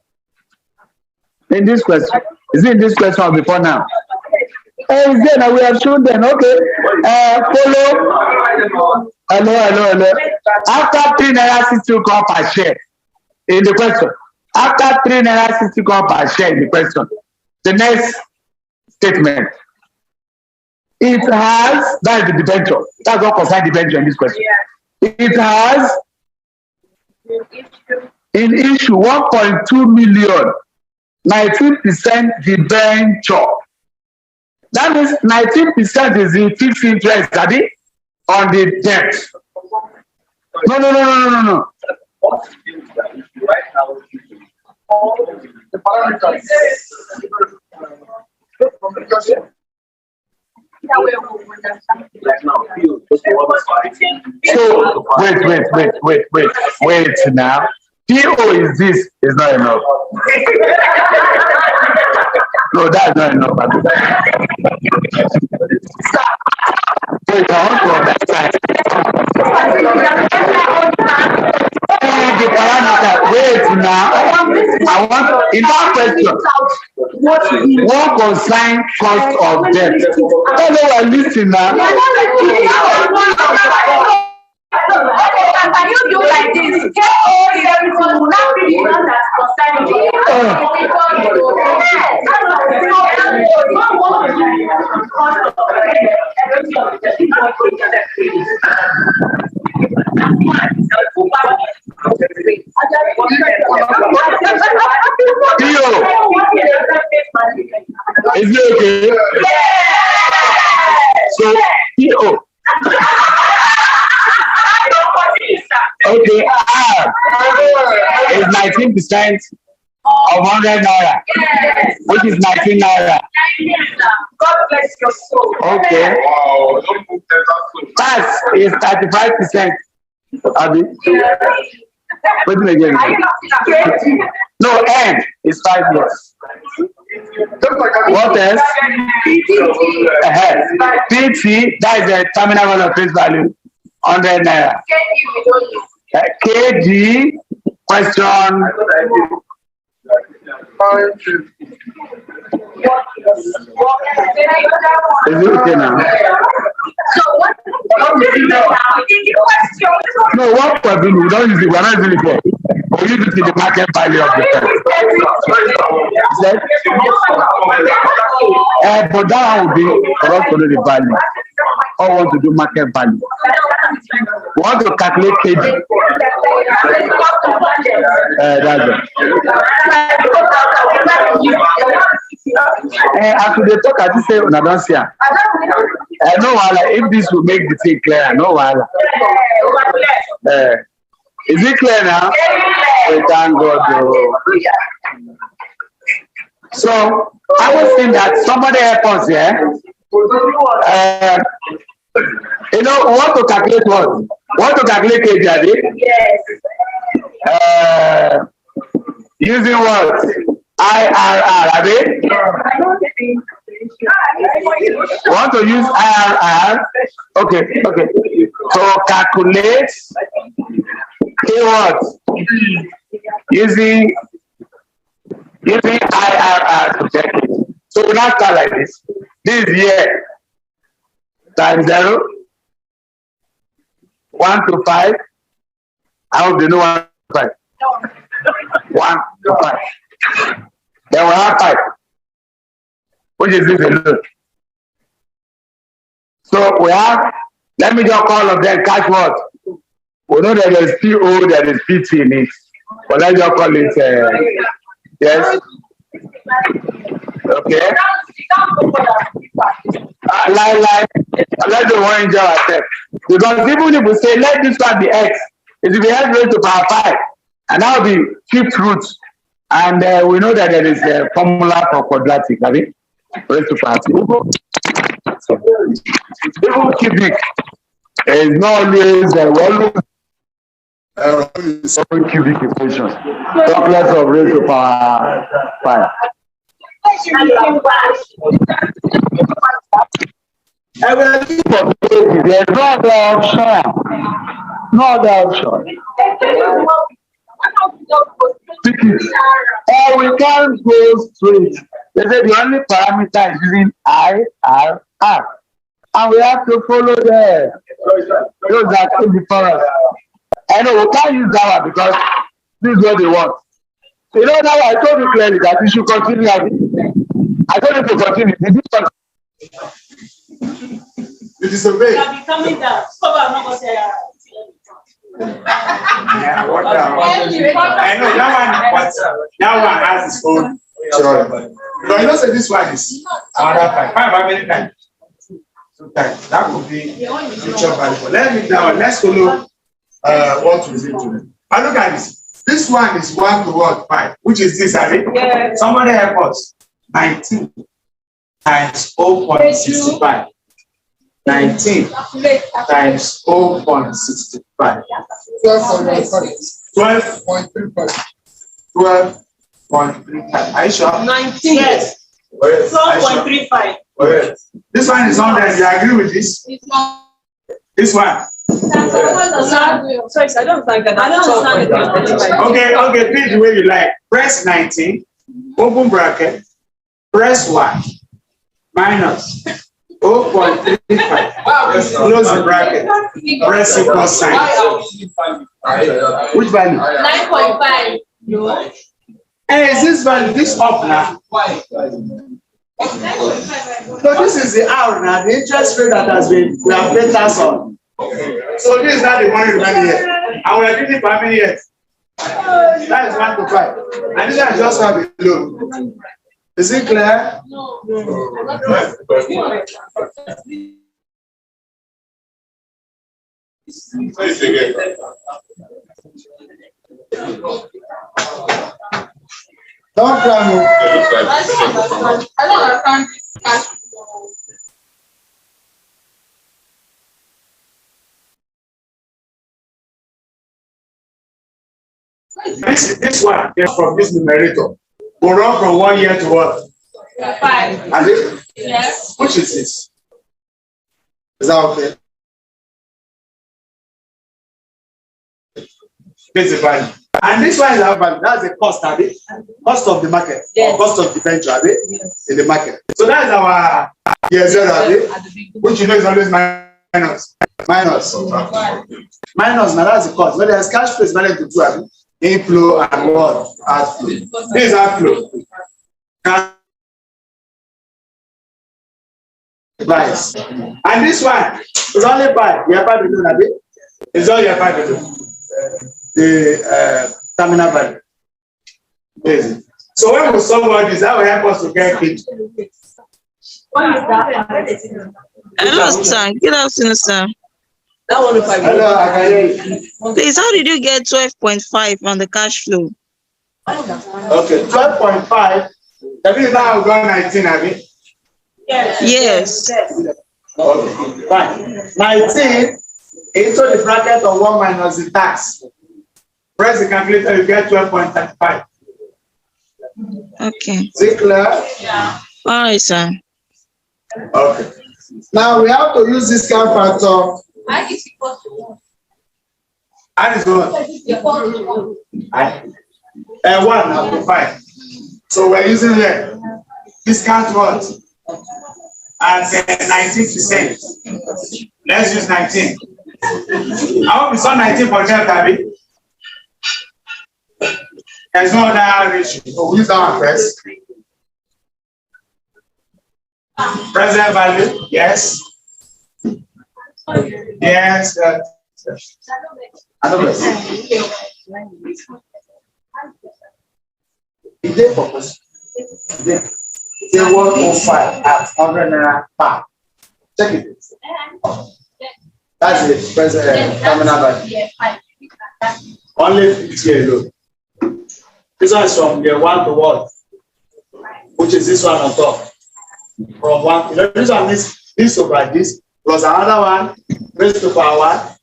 In this question. Is it in this question or before now? Is there now? We have shown them. Okay. Follow. Hello. After 3 naira 60 kobo per share in the question. After 3 naira 60 kobo per share in the question. The next statement. It has, that is the debenture. That's what concerns debenture in this question. Yeah. It has in issue 1.2 million, 19% debenture. That means 19% is the fixed interest, Daddy, on the debt. No. So wait now. PO is this is not enough. No, that's not enough. Wait, I want to understand. The parameter. Wait now. I want in that question. What concerns cost of debt? Tell me what listen now. Can you do like this? Get all everything will not be the one that's concerning you. Is it okay? So, PO. Okay, R is 19% of 100 naira, which is 19 naira. God bless your soul. Okay. Tax is 35%. Abi? Wait again. No, N is 5 years. What else? PT, that is the terminal value of face value, 100 naira. KG, question. Is it okay now? No, what we're doing, we don't use it, we're not using it for. We use it in the market value of the firm. But that would be for us to know the value. Or want to do market value. We want to calculate KG. That's it. After they talk, I just say, no, don't see. No, if this will make the thing clear, no, is it clear now? We thank God. So, I was saying that somebody help us here. You know, we want to calculate what? We want to calculate KG, yes. Using what? IRR, Abi? Want to use IRR? Okay. So calculate what? Using IRR to check it. So we now start like this. This is year times 0, 1 to 5. I hope they know 1 to 5. 1 to 5. Then we have 5. Which is this alone? So we have, let me just call of them, catch what? We know that there is PO, there is PT in it. But let's just call it, yes. Okay. Let's do one enjoy ourselves. Because even if we say, let this one be X, it will be X raised to power 5. And that will be 5th root. And we know that there is a formula for quadratic, have you? Raised to power 5. So, even cubic is not always cubic equation. Complex of raised to power 5. There's no other option. No other option. Or we can't go straight. They say the only parameter is using IRR. And we have to follow them. Those that come before us. I know we can't use that one because this is what they want. You know, now I told you clearly that you should continue. I told you to continue. Did you continue? You disobey. I'll be coming down. Yeah, what I know that one, but that one has its own. Sure. But you know, say this one is another 5. How many times? 2 times. That could be future value. Let's follow what we did today. And look at this. This one is 1 to what? 5. Which is this, Abby? Yeah. Somebody help us. 19 times 0.65. 19 times 0.65. 12.35. 12.35. Are you sure? 19. Yes. 12.35. This one is 100. You agree with this? This one. Sorry, I don't think that. I don't understand. Okay, please the way you like. Press 19, open bracket, press 1, minus 0.35, close the bracket, press equal sign. Which value? 9.5. No. Hey, is this value this up now? So this is the out now, the interest rate that has been, we have paid tax on. So this is not the money remaining here. And we are giving for how many years? That is 1 to 5. And this one just have a loan. Is it clear? No. Don't plan. I don't understand. This one is from this numerator. Will run from 1 year to what? 5. And it? Yes. Which is this? Is that okay? This is the value. And this one is our value. That's the cost, Abby. Cost of the market. Yes. Or cost of the venture, Abby. Yes. In the market. So that is our year zero, Abby. Which you know is always minus. Minus. Minus, now that's the cost. But there's cash flow is value to 2, Abby. Inflow and what? Outflow. This is outflow. Price. And this one is only by you have to do that. It's all you have to do. The terminal value. Yes. So when we solve all this, that will help us to get it. Hello, sir. Good afternoon, sir. Hello, I can hear you. Please, how did you get 12.5 on the cash flow? Okay, 12.5. That means now we've got 19, have you? Yes. Okay, fine. 19 into the bracket of 1 minus the tax. Press the calculator, you get 12.35. Okay. Is it clear? Yeah. All right, sir. Okay. Now we have to use this kind factor. I is equal to 1. And it's what? Equal to 1. 1 up to 5. So we're using here. Discount what? And 19%. Let's use 19. I hope we saw 19 for Delta, Abby. There's no other ratio. So we use that one first. Present value, yes. Yes. Another. Is there purpose? Say 105 at 100 naira per. Check it. That's the present terminal value. Only 50 alone. This one is from the 1 to what? Which is this one on top. From 1, you know, this one is this over this, plus another one raised to power 1,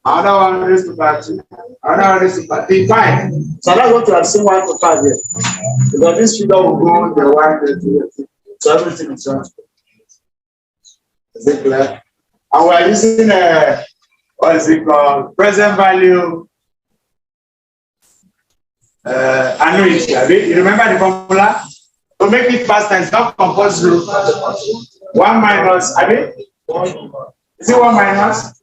another one raised to power 2, another one raised to power 3, 5. So I'm not going to have seen 1 to 5 here. Because this figure will go the 1, the 2, so everything is transferred. Is it clear? And we are using what is it called? Present value annuity. You remember the formula? To make it faster, it's not compulsory. 1 minus, is it 1 minus?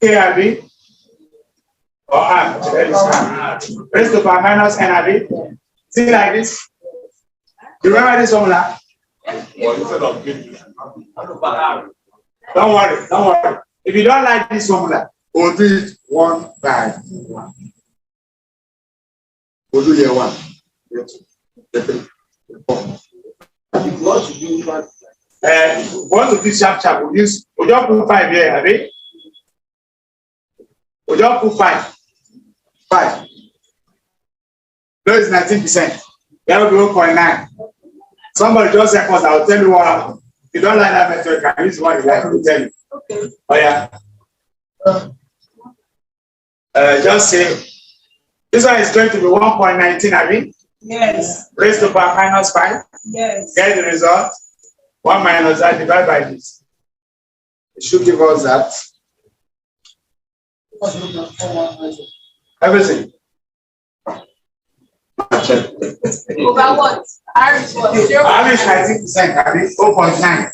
K, or M, raised to power minus N, see like this? You remember this formula? Don't worry, don't worry. If you don't like this formula, we'll do it 1 by 1. We'll do year 1. Want to do sharp, we'll just put 5 here, We'll just put 5. 5. No, it's 19%. That will be 1.9. Somebody just help us, I'll tell you what happened. If you don't like that method, you can use what you like to tell you. Okay. Oh, yeah. Just say, this one is going to be 1.19, Yes. Raised to power minus 5. Yes. Get the result. 1 minus that divided by this. It should give us that. Everything. Over what? R is what? 0. R is 19%, 0.9.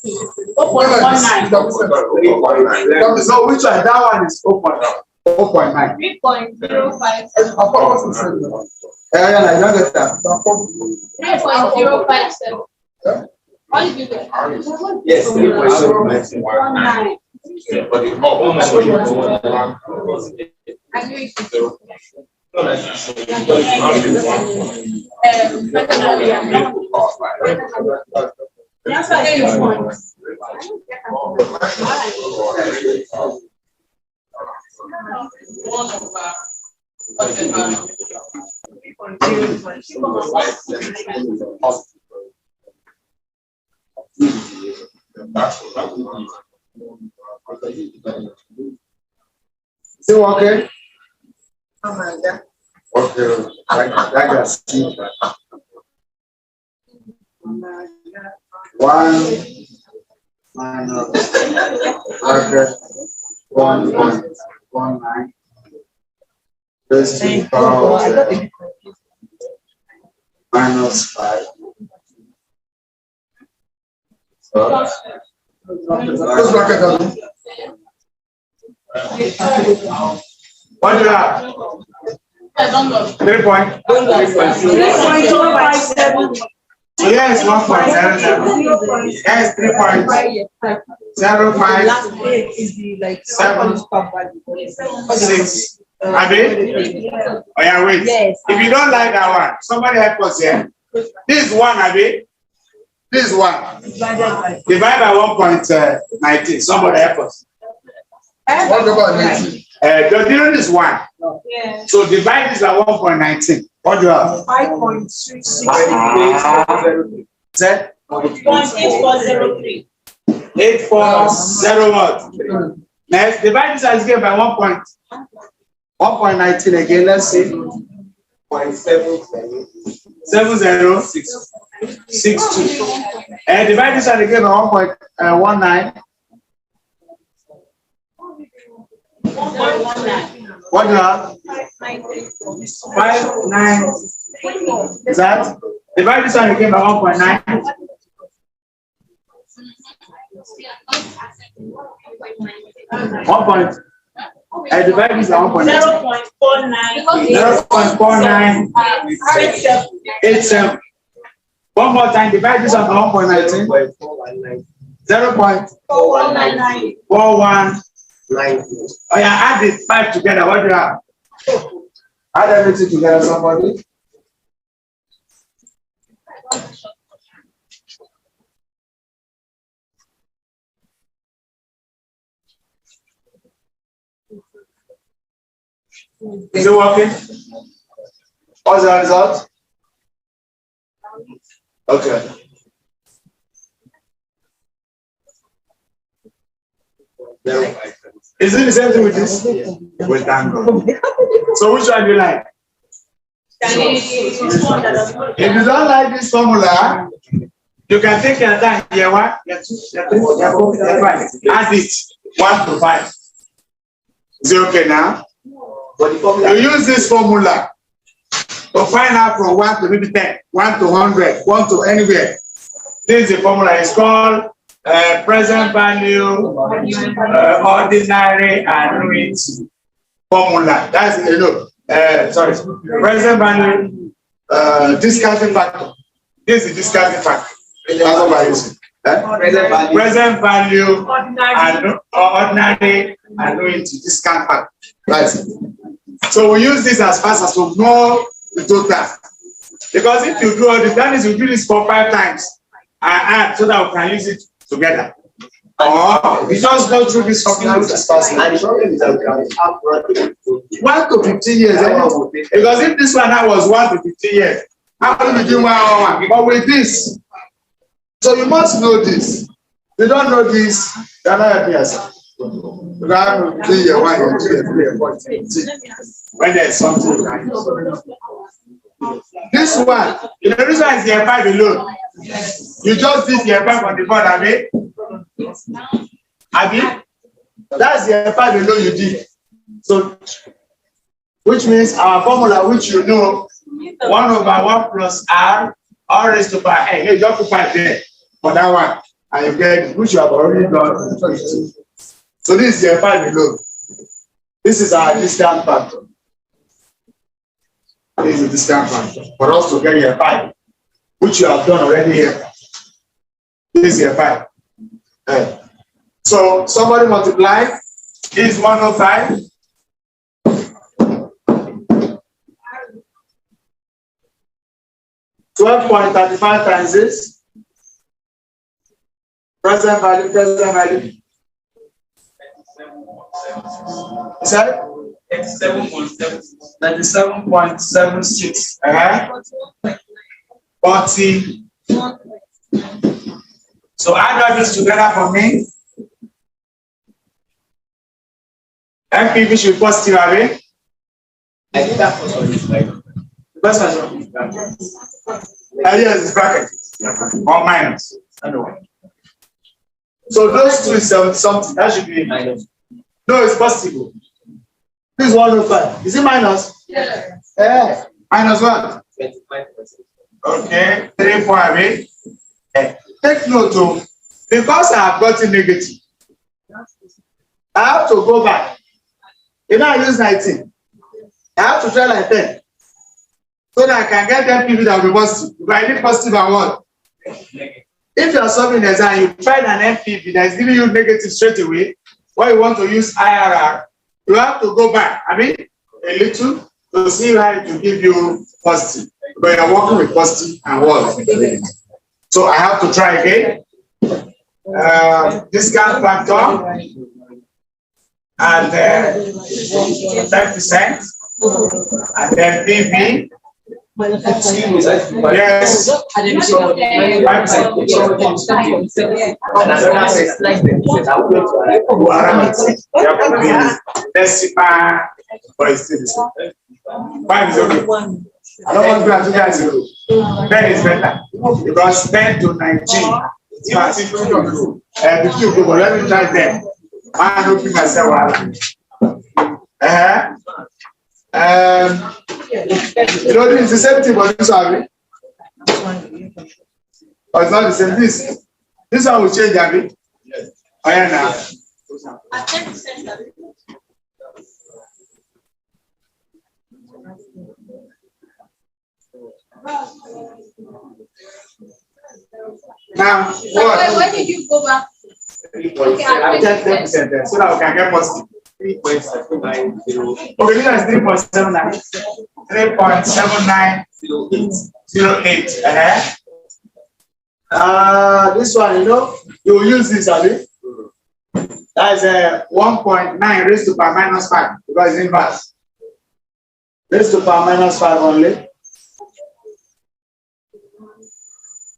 0.19. So which one? That one is 0.9. 0.9. 3.057. I don't get that. 3.057. What did you get? Yes, 3.057. But the almost Is it okay? Okay, I can see. 1 minus 1.19 raised to the power of minus 5. So, close bracket down. What do you have? 3 point. Yes, 1.77. Yes, 3.05. Abi? Oh yeah, wait. Yes. If you don't like that one, somebody help us here. This one, Abi. This one. Divide by 1.19. Somebody help us. What about 19? Do you know this one? Yeah. So divide this by 1.19. What do you have? 5.6. 8.8403. 840 what? Next, divide this as given by 1.19 again. Let's see. 7062. And divide this as again by 1.19. What do you have? 5.9. Is that? Divide this one again by 1.9. 1. I divide this by 1.9. 0.4987. One more time, divide this by 1.19. 0.41. Oh yeah, add the 5 together. What do you have? Add everything together, somebody. Is it working? What's the result? Okay. Is it the same thing with this? With tango. So which one do you like? If you don't like this formula, you can take your time. Year 1, year 2, year 3, year 4, year 5. Add it 1 to 5. Is it okay now? You use this formula to find out from 1 to maybe 10, 1 to 100, 1 to anywhere. This is the formula. It's called present value, ordinary annuity formula. That's present value, discounting factor. This is the discounting factor. That's what I use. Present value and ordinary annuity discount factor. Right. So we use this as fast as we know the total. Because if you do all this, that is you do this for 5 times and add so that we can use it together. Or we just go through this formula as fast as 1 to 15 years. Because if this one now was 1 to 15 years, how will you do 1? But with this, so you must know this. If you don't know this, you are not happy yourself. When there's something you can use. This one, the reason is year 5 alone. You just did year 5 on the board, Abi? That's year 5 alone you did. So, which means our formula, which you know, 1/1 plus R raised to power n. You just put 5 there for that one, and you get which you have already done. So this is year 5 alone. This is our discount factor. This is the discount factor for us to get year 5, which you have done already here. This is year 5. So somebody multiply. This is 105. $12.35 times this. Present value. Is that 97.76. 40. So add all this together for me. MPV should be positive, Abi. think that was what it's like. The first one. Yes, it's bracket. Or minus. So those two is something. That should be minus. No, it's positive. This is 105. Is it minus? Yeah. Yeah. Minus what? 25%. Okay. 3.8. Take note of, because I have gotten negative, I have to go back. You know, I use 19. I have to try like 10. So that I can get 10 people that will be positive. If I need positive, I want. If you are solving the exam, you try an MPV that is giving you negative straight away, or you want to use IRR, you have to go back. I mean, a little to see how to give you positive. But you are working with positive and what? So I have to try again. Discount factor and 10%, and then PV. Yes. 5%. Decimal, but it's still the same. 5 is okay. I don't want to do that 2 10 is better because 10 to 19 is massive. But let me try 10. I don't think myself out. You know, it's the same thing, but this one. Or it's not the same. This one will change, Abby. Yes. Oh, yeah, now. At 10%. Now, what? Why did you go back? Okay, I'm 10% there, so that we can get positive. 3.790. Okay, this is 3.79. 3.7908. This one, you know, you will use this, Abby. That is 1.9 raised to power minus 5 because it's inverse. Raised to power minus 5 only.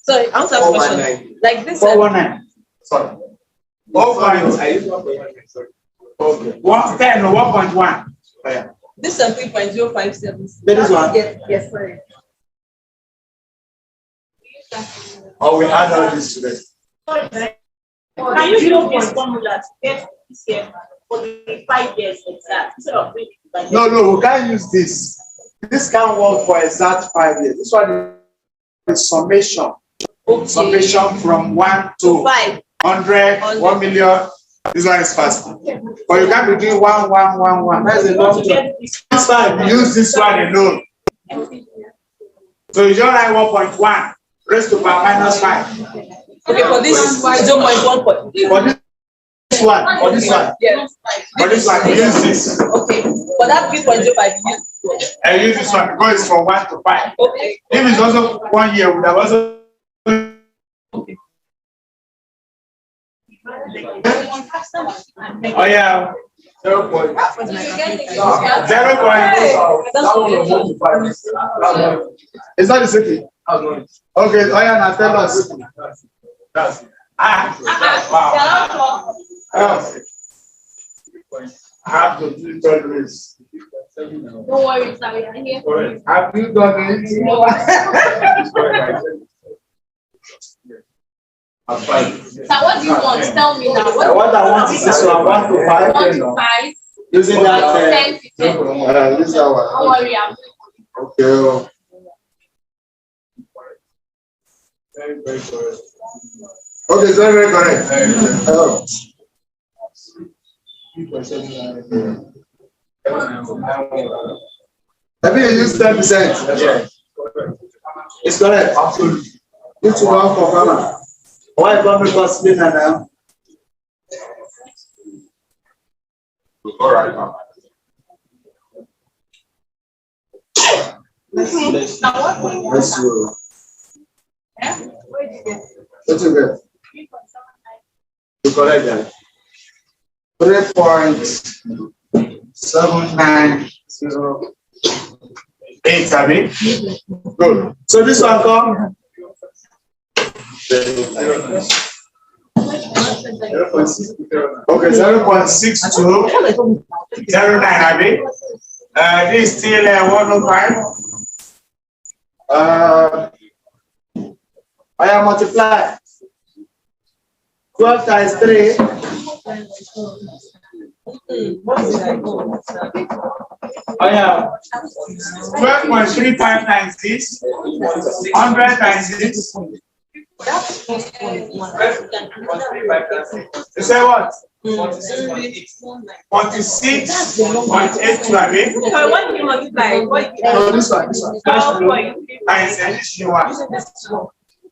Sorry, I want to have a question. Like this. 419. Sorry. 1.9. Okay. 110 or 1.1. Yeah. This is 3.057. This one. Yes, sorry. Or we add all this today. Can you use this formula to get this year for the 5 years exact instead of No, we can't use this. This can't work for exact 5 years. This one is summation. Okay. Summation from 1 to 100, 1 million. This one is fast. But you can't be doing 1, 1, 1, 1. That's a long term. This one, use this one alone. So you just write 1.1 raised to power minus 5. Okay, for this 0.1. For this one, for this one. Yes. For this one, use this. Okay. For that 3.05, I use this one because it's from 1 to 5. Okay. If it's also 1 year, we would have also. Okay. Oh yeah. 0 point. 0 point. It's not the city. Okay. Oh yeah, now tell us. Wow. I have to do this. Don't worry, sorry, I'm here. Have you done it? No. So what do you want? Tell me now. What I want is this one, 1 to 5. 1 to 5. Using that. 10 to 10. Use that one. Don't worry, I'm okay. Very, very correct. Okay, very correct. Oh. I think you use 10%. Yes. It's correct. Absolutely. You to work for Ghana. Why come because Lina now? All right, ma'am. Let's go. What's it good? You correct that. 3.7908, Abby. Good. So this one come. Okay, 0.6209, Abby. This is still 105. I am multiply 12 times 3. I am 12.35 times this, 100 times this. You say what? 46.82 again. So what do you multiply? No, this one. Times this one.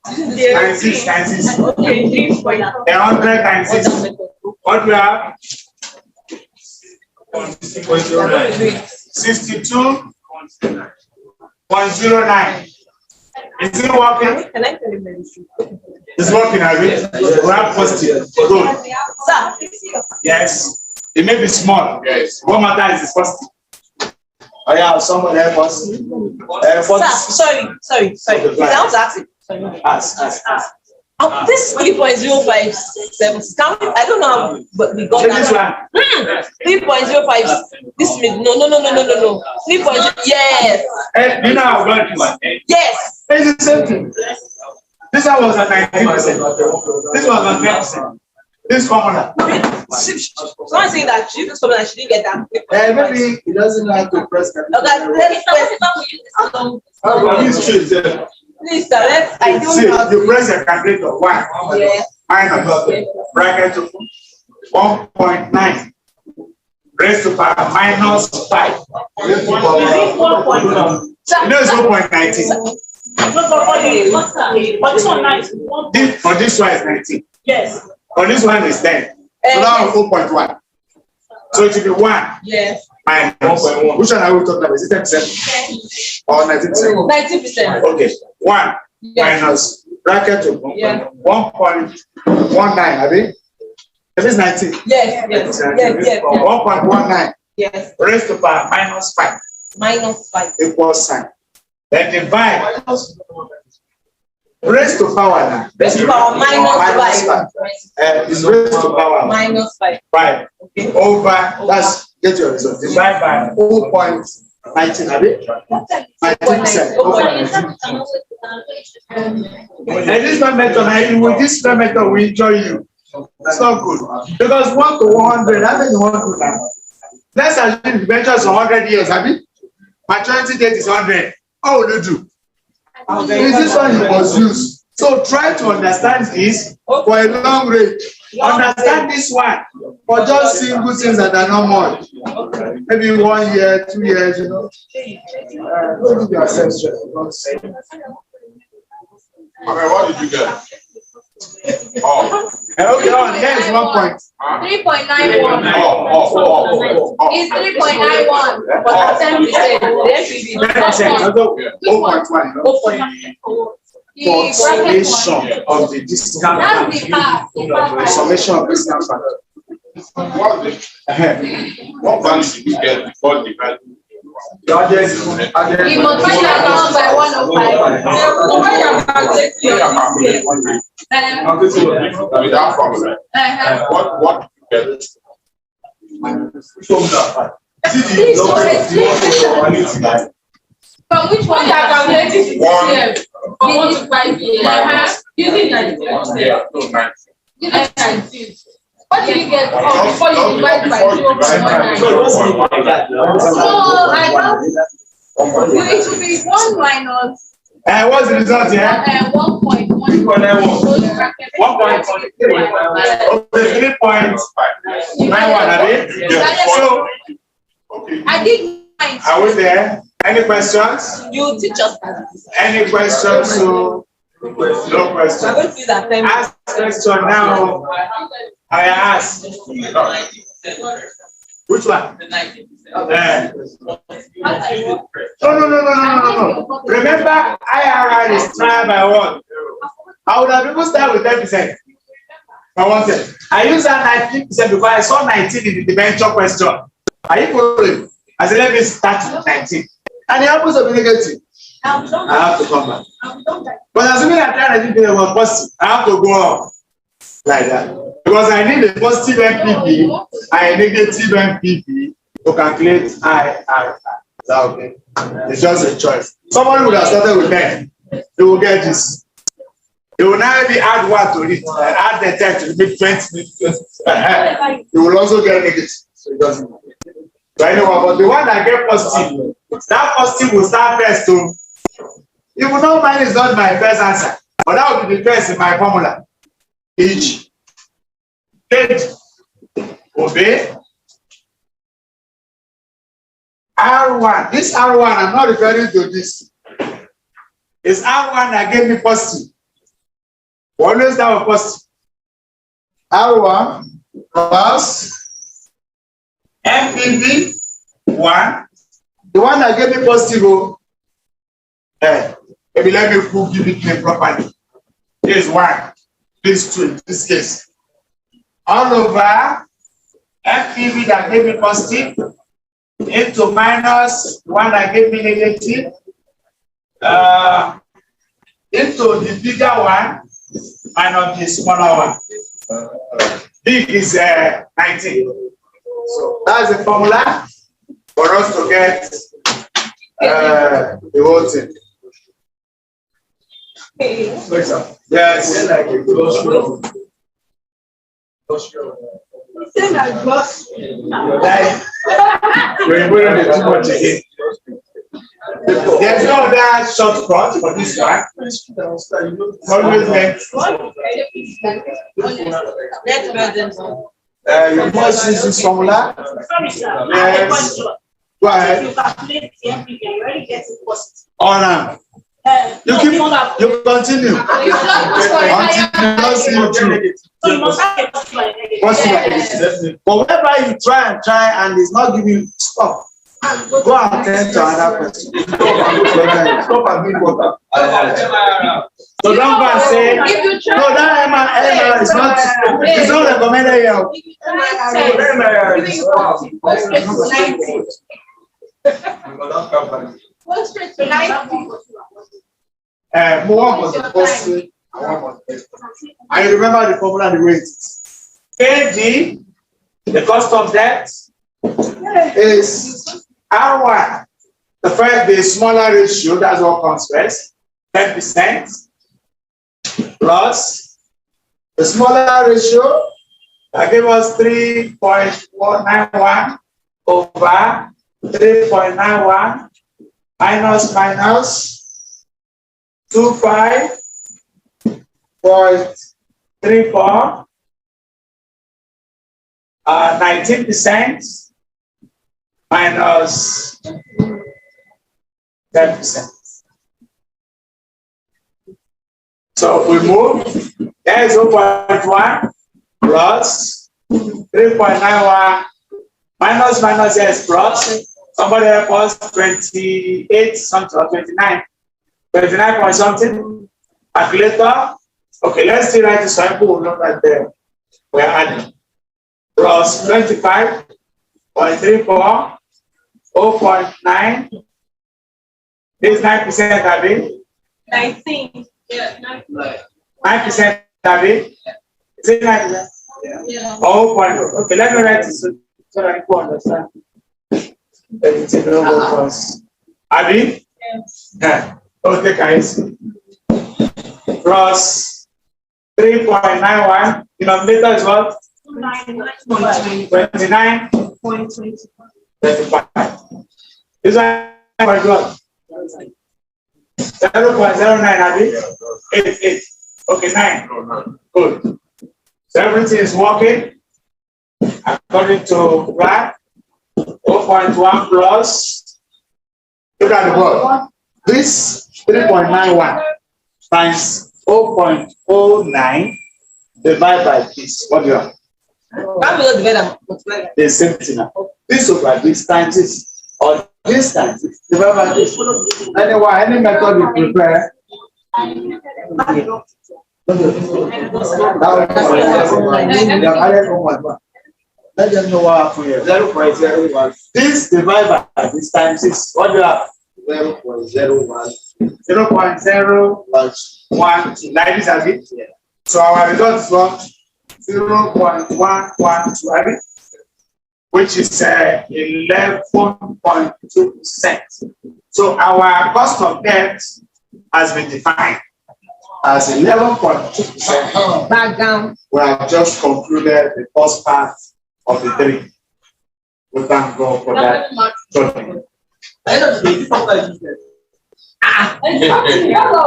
Times this. Okay, 3.9. 100 times this. What we have? 62.09. Is it working? Can I tell you medicine? It's working, I mean. We have positive. Good. Sir. Yes. It may be small. Yes. What matters is positive. Oh yeah, someone help us. Sir, sorry. I want to ask it. Ask. This 3.057. I don't know how, but we got This that. one. 3.05. This means no. 3.0. Yes. You know how God is. Yes. It's the same thing. This one was at 19%. This was at 10%. This formula. Someone saying that she used something that she didn't get that. Maybe he doesn't like to press the. Please, sir, I don't See, know. you press the calculator. 1 minus bracket 1.9 raised to power minus 5. You know it's 1.19. But this one nice. For this one is 19. Yes. For this one is 10. So now 4.1. So it should be 1. Yes. Minus. Which one are we talking about? Is it 10% or 19%? 90%. Okay. 1 minus bracket 1.19. I think. If it's 19. Yes. 1.19. Yes. Raised to power minus 5. Minus 5. Equals sign. Then divide. Raised to power now. Raised to power minus 5. Is raised to power Minus 5. 5. Okay. Over, that's, get your result. Divide by 0.19, I mean? 19%. And this method, with this method, we enjoy you. It's not good. Because 1 to 100, how many 100 now? Let's assume the venture is 100 years, have you? Maturity date is 100. How will you do? Is this one you must use? So try to understand this for a long range. Understand this one for just single things that are not much. Maybe 1 year, 2 years, you know. Don't give yourself stress. What did you get? Oh. Okay, here is 1 point. 3.91. It's 3.91. But at 10%, there should be 10%. 0.1. For summation of the discount. That's the part. Summation of discount factor. What value did you get before the value? We multiply that by 105. Without formula. What did you get? From which one you are calculating 6 years? From 1 to 5 years. Using 19. Yeah, no, 9. Using 19. What do you get before you divide by 0.19? So I got it will be 1 minus What's the result here? 1.1. 1.1. Okay, 3.91. So, I did 9. are we there? Any questions? You teach us. Any questions? So, no questions. I'm going to use that time. Ask question now. I ask. Which one? No. Remember, IRR is trial by one. How would have people start with 10%? I wanted. I used that 19% because I saw 19 in the debenture question. Are you following? I said, let me start with 19. And it happens to be negative. I have to come back. But assuming I tried 19% was positive, I have to go up like that. Because I need a positive MPP and a negative MPP to calculate IRR. Okay. It's just a choice. Somebody would have started with 10. They will get this. They will now be add 1 to it. Add the 10 to make 20. They will also get negative. So it doesn't matter. But anyway, but the one that get positive, that positive will start first too. You will know mine is not my first answer, but that will be the first in my formula. Each. Obey. R1. This R1, I'm not referring to this. It's R1 that gave me positive. Always that was positive. R1 plus MPV 1. The one that gave me positive. Maybe let me give it name properly. This is 1. This is 2 in this case. All over MPV that gave me positive into minus 1 that gave me negative. Into the bigger one minus the smaller one. Big is 19. So that's the formula for us to get the whole thing. Yes. We're too much again. There's no other shortcut for this one. Always you must use this formula. Sorry, sir. Yes. Go ahead. You calculate the MPV, you already get it positive. On you continue. So you must have a positive. But whenever you try and it's not giving you stop, go and attend to another question. Stop and drink water. So don't go and say, no, that Emma is not, it's not recommended here. One was the first thing, and one was the best. And you remember the formula and the weight. KD, the cost of debt, is R1. The smaller ratio, that's what comes first, 10%, plus the smaller ratio that gave us 3.91 over 3.91 minus 25.34 19% minus 10%. So we move. There is 0.1 plus 3.91 minus yes plus. Somebody help us 28 something or 29. 29 point something. Calculator. Okay, let's still write the sample. We'll look at the we're adding. Plus 25.34, 0.9. This 9%, Abby. 19. Yeah, 9%, Abby. Is it 9%? Yeah. Oh, point. Okay, let me write this so that you can understand. Abby? Yeah. Okay, guys. Plus 3.91. Denominator is what? 29.25. This one, my God. 0.09, Abby. 8. Okay, 9. Good. So everything is working according to right. 0.1 plus. Look at the board. This 3.91 times 0.09 divided by this. What do you have? The same thing now. This over this times this, or this times this divided by this. Anyway, any method you prepare. Let them know what happened here. 0.01. This divided by this times this. What do you have? 0.01. 0.012. Like this, have it? Yeah. So our result is what? 0.112. Have it? which is 11.2%. So our cost of debt has been defined as 11.2%. Background. We have just concluded the first part of the 3. We thank God for that. That's what I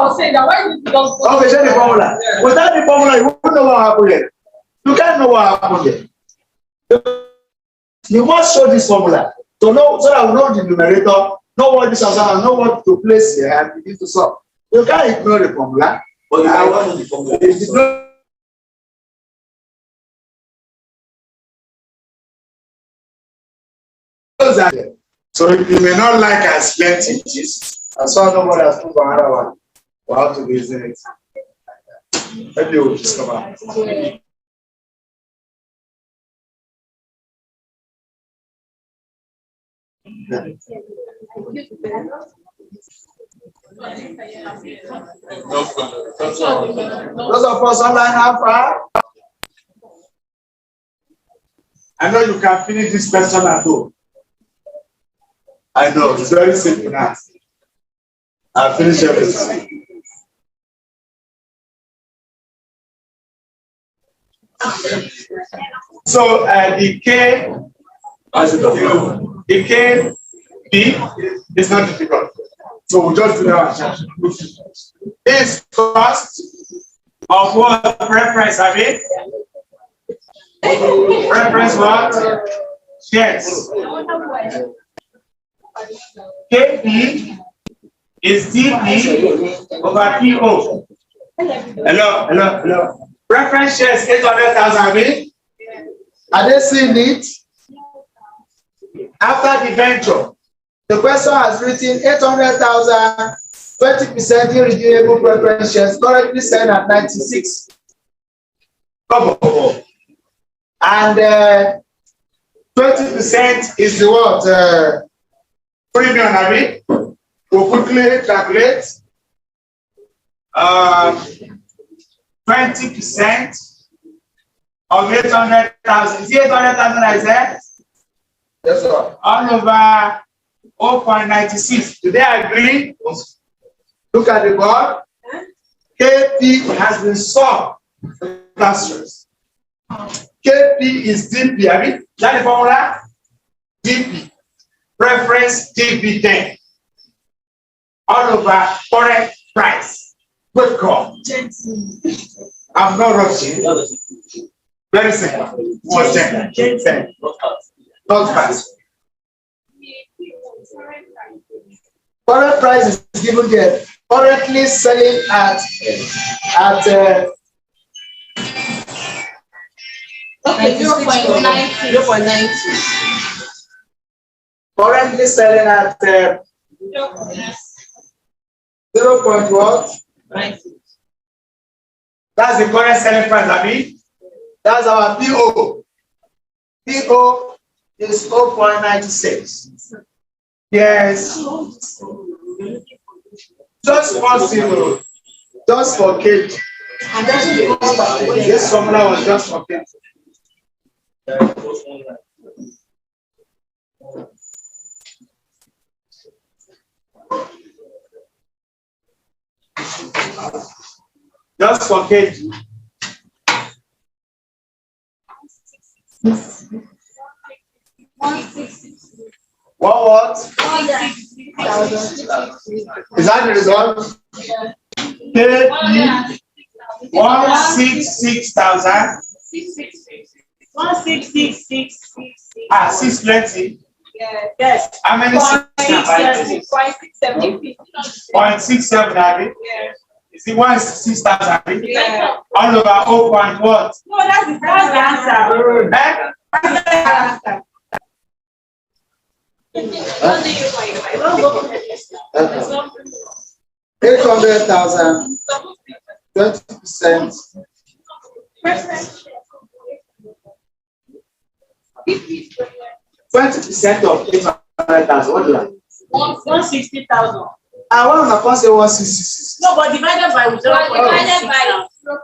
was saying. That why you don't go. Okay, share the formula. Without the formula, you won't know what happened here. You can't know what happened here. You must show this formula to know, so that we know the numerator, know what this is, and know what to place here and begin to solve. You can't ignore the formula. But I want the formula. So you may not like as plenty it is. I saw nobody has put another one. We have to reason it. Maybe we'll discover. Those of us online have I know you can finish this question at home. I know, it's very simple now. I'll finish everything. So the K, the K B is not difficult. So we'll just do that. This cost of what reference, I mean? Reference what? Yes. KP is DP over PO. Hello. Reference shares 800,000, I mean? Are they seeing it? After the venture, the question has written 800,000, 20% irredeemable preference shares, currently selling at 96. And 20% is the what? Premium, I mean? We'll quickly calculate. 20% of 800,000. Is it 800,000 I said? Yes, sir. All over 0.96. Do they agree? Look at the board. KP has been solved. Clusters. KP is DP. I mean, that's the formula? DP. Preference DP10. All over current price. Good call. I'm not rushing. Very simple. 10. Not fast. Current price is given there. Currently selling at Okay, 0.90. Currently selling at 0. What? That's the current selling price, I mean. That's our PO. PO is 0.96. Yes. Just one zero. Just for KP. And this formula was just for KP. Just for KP. What? Is that the result? KP 166,000. 166. 6 plenty. Yes. How many 0.67. 0.67, Abby? Yes. Is it 166,000? Yeah. All over 0. What? No, that's the answer. That's the answer. 800,000, 20%. 20% of 800,000. What do you have? 160,000. I want to say 166. No, but divided by 0.6.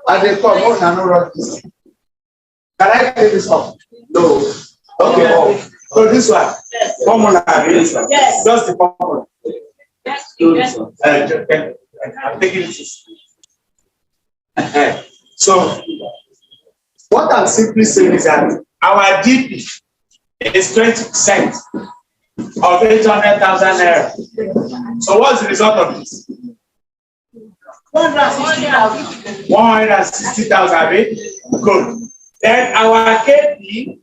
And they come, oh, no, this. Can I take this off? No. Okay. So this one, formula, Yes. just the formula. Yes. I'm taking it. So, what I'm simply saying is that our GP is 20% of 800,000 naira. So, what's the result of this? 160,000. Good. Then our KP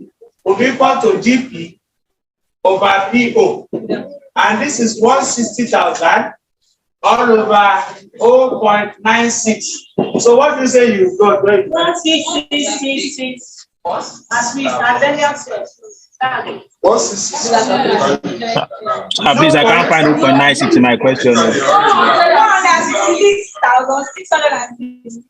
will be equal to GP over PO. And this is 160,000 all over 0.96. So what do you say you got? 1,666. As we started, Please, I can't find 0.96 in my question. 166,660.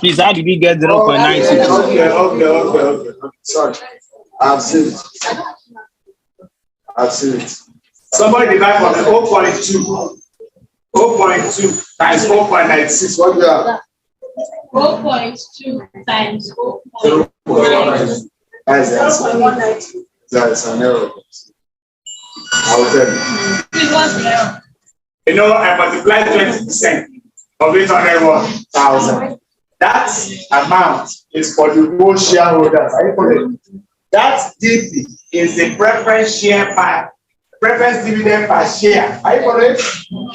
Please, how did we get 0.96? Okay. Sorry. I've seen it. Somebody divide from 0.2. 0.2 times 4.96. What do you have? 4.2 times 0.1. That's the answer. That's an error. I'll tell you. You know, I multiply 20% of 801,000. That amount is for the whole shareholders. Are you following? That DP is the preference dividend per share. Are you following?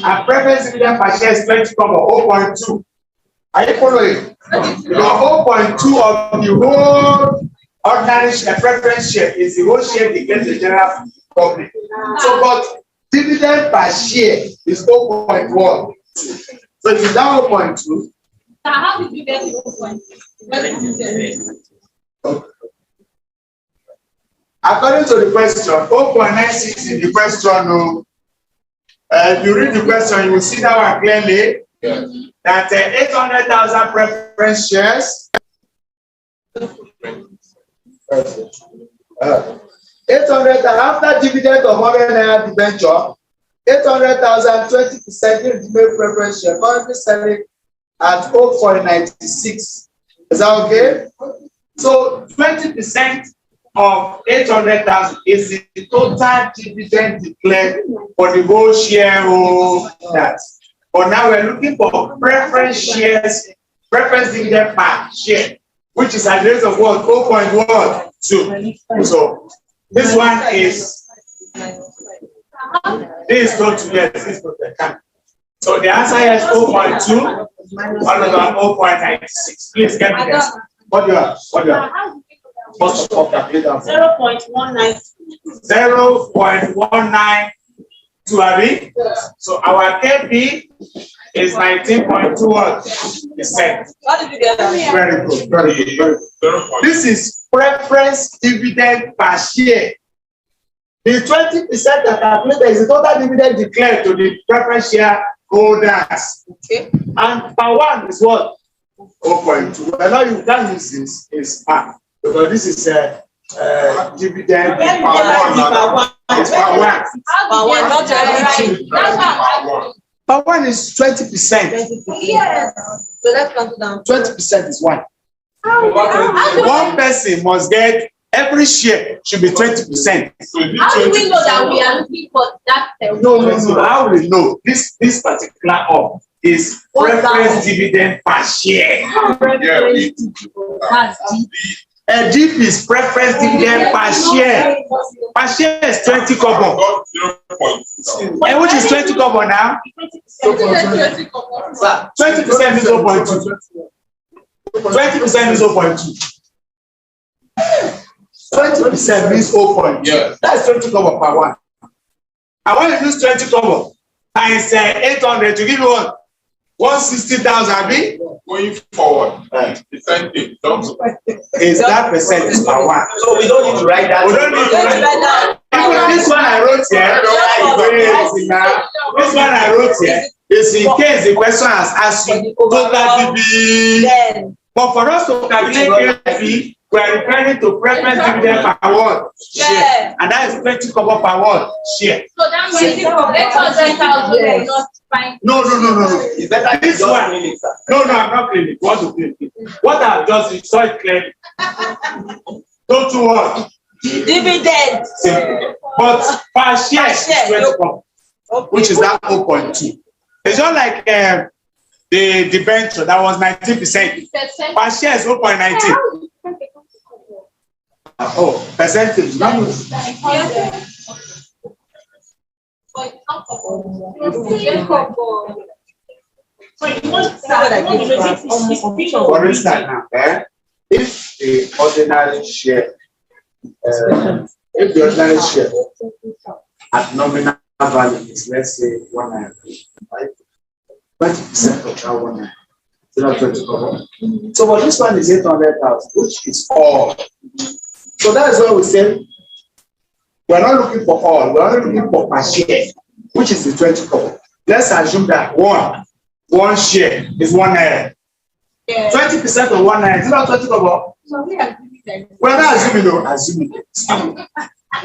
And preference dividend per share is 0.2. Are you following? You know, 0.2 of the whole ordinary share, preference share is the whole share they get the general public. So, but dividend per share is 0.1. So if you down 0.2. how did you get 0.2? According to the question, 0.96 in the question. If you read the question, you will see that one clearly. That 800,000 preference shares. 800,000 after dividend of 100 naira debenture. 800,000, 20% gives the preference share, currently selling at 0.96. Is that okay? So 20% of 800,000 is the total dividend declared for the whole shareholders. But now we're looking for preference shares, preference dividend per share, which is at the rate of what? 0.12. So this one is. This is not yes, this is not the time. So the answer is 0.2 1 over 0.96. Please get me this. What do you have? First of all, calculate that. 0.19. 0.19 to Abi. So our KP is 19.2%. How did you get that? Very good. This is preference dividend per share. The 20% that are calculated is the total dividend declared to the preference shareholders. Okay. And per one is what? 0.2. But now you can use this is because this is a dividend per one. It's per one. Not everything. Per one is 20%. Yes. So let's count it down. 20% is one. One person must get. Every share should be 20%. How do we know that we are looking for that? No. How will we know? This particular is preference dividend per share. GP is preference dividend per share. Per share is 20 kobo. And which is 20 kobo now? 20% is 0.2. 20% is 0.2. 20% means 0.2. Yeah. That's 20 kobo per one. I want to use 20 kobo times 800 to give you what? 160,000. Going forward, the same thing. Is that percentage per one? So we don't need to write that. We don't need to write that. Even this one I wrote here. This one I wrote here is in case the question has asked you total DB. But for us to calculate KP, We are referring to preference dividend per what? Share. And that is 20 kobo per what? Share. So that means let us 10,000 not fine. No. Is that this one? No, I'm not cleaning. What to clean? What I've just saw it clearly. Go to what? Dividend. But per share is 20 kobo, which is that 0.2. It's not like the debenture that was 19%. Per share is 0.19. Oh, percentage. No. For instance, now, if the ordinary share, at nominal value is, let's say, 1 naira, right? 20% of that 1 naira. So, but this one is 800,000, which is all. So that is why we say we are not looking for all, we are not looking for per share, which is the 20 kobo. Let's assume that one share is 1 naira. 20% of 1 naira is not 20 kobo. We are not assuming,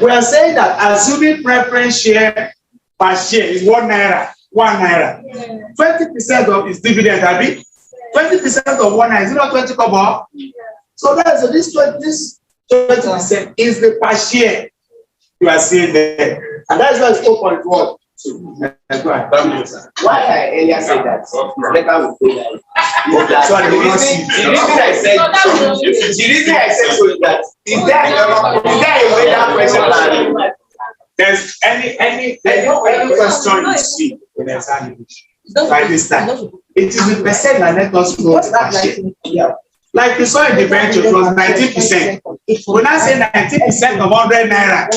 we are saying that assuming preference share per share is 1 naira, 1 naira. 20% of its dividend, Abi. 20% of 1 naira is not 20 kobo. So that's this 20% is the per share you are seeing there. And that's why it's 4.1. Why I earlier said that? Later we go that. So the reason I said so is that is there a way that question? There's any question you see in examination by this time. It is the percent that let us know the per share. Like you saw in the bench, it was 19%. When I say 19% of 100 naira,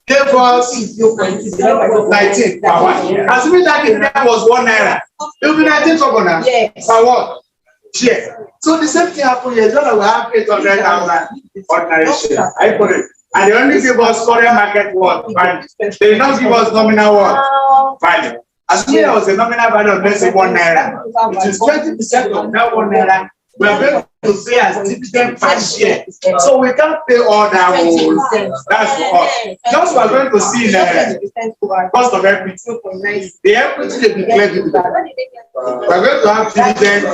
gave us 19 per one. Assuming that the was 1 naira, it will be 19 kobo now. Per what? Share. So the same thing happened here. Just we have 800,000 ordinary share. I put it. And they only give us current market what? Value. They did not give us nominal what? Value. Assuming there was a nominal value of let's say 1 naira, which is 20% of that 1 naira. We are going to pay as dividend per share. So we can't pay all that whole. That's for us. Just we are going to see the cost of equity. The equity they declare dividend. We are going to have dividend,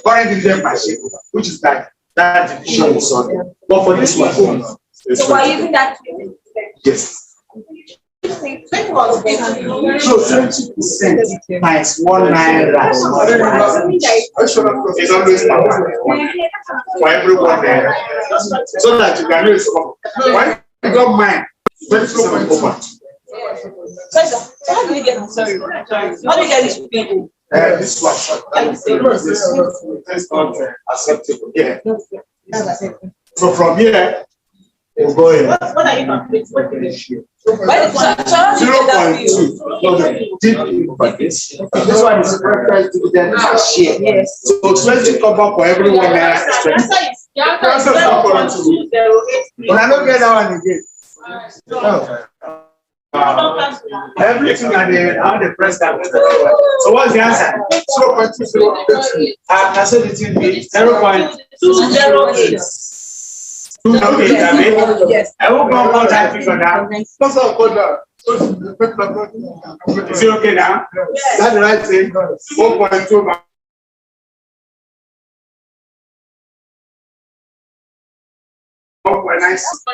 current dividend per share, which is that division is on. But for this one, So we're using that. yes. So 20% minus 1 naira is always for everyone. So that you can use when you don't mind 20% over. So how do you get how do you get these people? This one is not acceptable. Yeah. So from here, we'll go in. What are you calculating? What do you 0.2. This one is preference dividend per share. Yes. So 20 kobo for every 1 naira is 20. But I don't get that one again. Everything and the press that. So what's the answer? 0.2. I said it will be 0.208. Yes. I will go about that figure now. Is it okay now? Yes. That's the right thing. 4.2.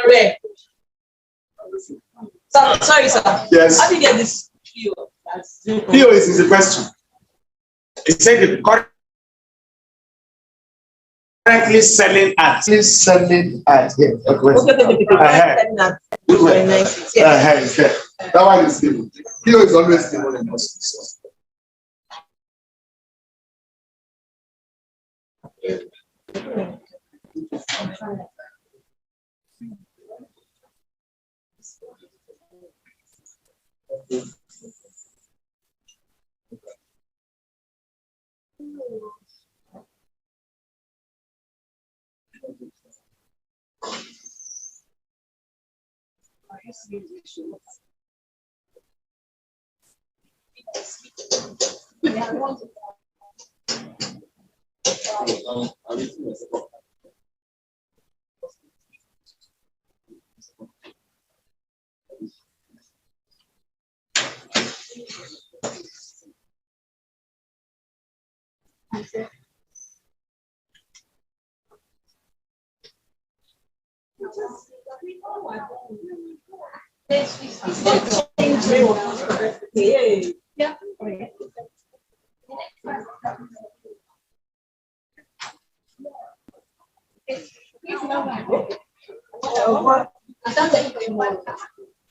Where? Sorry, sir. Yes. How do you get this PO? PO is the question. It said the currently selling at. Yeah. That one is stable. PO is always stable in most.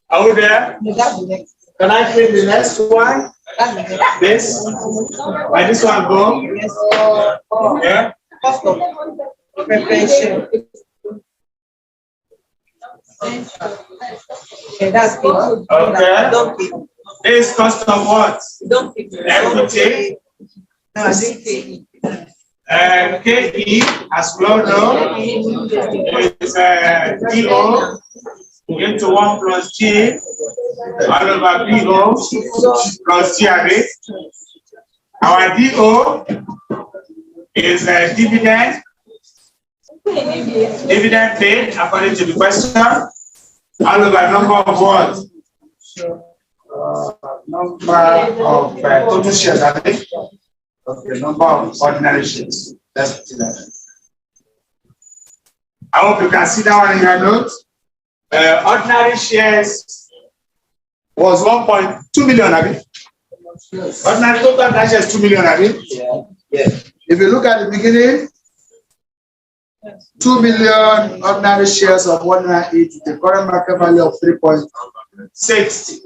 Are we there? Can I click the next one? This? Where this one go? Yeah. Preparation. Okay, that's good. Okay. Don't pick. This cost of what? Don't pick. Equity. No, I didn't take it. KE as flow down is DO into 1 plus G all over BO plus GRA. Our DO is dividend paid according to the question all over number of what? Number of total shares, I think. Okay, number of ordinary shares. Let's put it like that. I hope you can see that one in your notes. Ordinary shares was 1.2 million, I mean. Ordinary total ordinary shares 2 million, I mean. Yeah. If you look at the beginning, 2 million ordinary shares of 108 with the current market value of 3.6.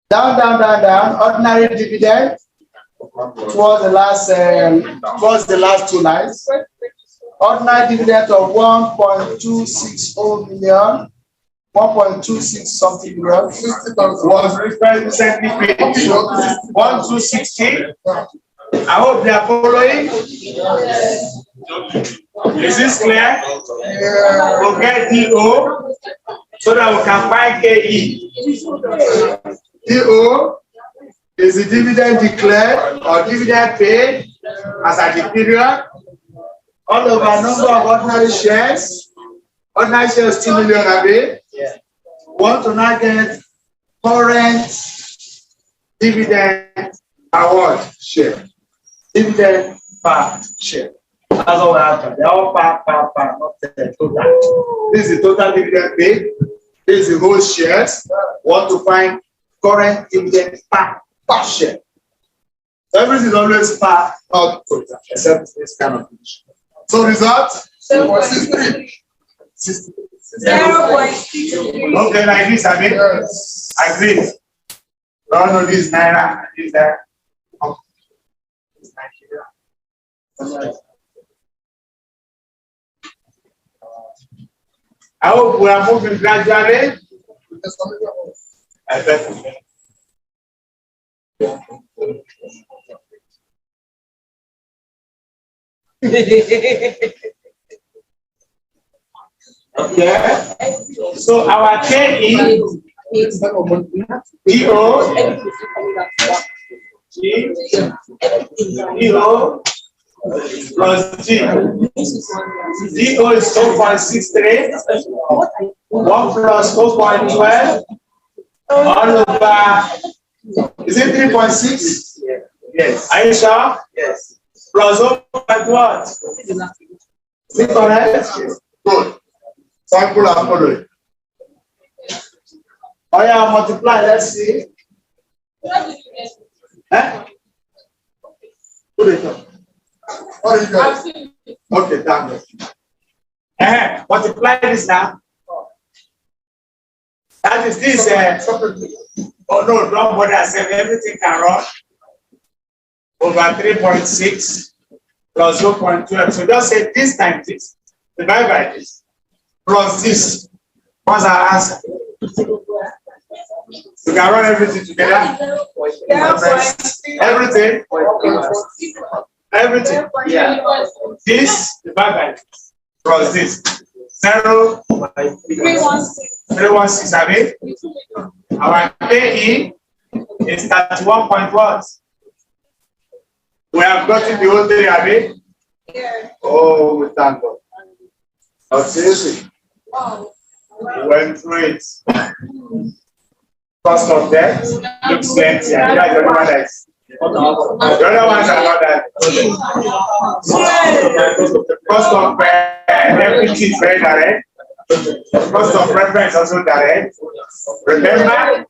Down. Ordinary dividend towards the last 2 lines. Ordinary dividend of 1.260 million, 1.26 something million was recently paid. 1,260. I hope they are following. Is this clear? We'll get DO so that we can find KE. DO is the dividend declared or dividend paid as at the period. All over number of ordinary shares. Ordinary shares 2 million a day. Want to now get current dividend award share. Dividend per share. That's all we have. They all per, not the total. This is the total dividend paid. This is the whole shares. Want to find current dividend per share. So everything is always per, not total, except this kind of condition. So result? 0.63. 0.63. Okay, like this, I mean, yes. Agree. No, this Naira, this that. I hope we are moving gradually. I bet. Okay. So our KE is DO plus G. DO is 4.63. 1 plus 4.12. All over. Is it 3.6? Yes. Are you sure? Yes. Plus 0.1 what? Is it correct? Good. Sample and follow. Oh yeah, multiply. Let's see. Eh? Put it up. What is that? Okay, done. Multiply this now. That is this. Oh no, don't bother yourself. Everything can run over 3.6 plus 0.12. So just say this times this. Divide by this. Plus this. What's our answer? You can run everything together. Everything. Everything. Yeah. This divide by this. Plus this. 0. 316. I mean, our KE is 31 point what? We have gotten the whole thing, I mean. Yeah. Oh, we thank God. That's easy. We went through it. Cost of debt looks plenty, and that's the other one that's the other ones are not that. The cost of everything is very direct. The cost of reference is also direct. Remember?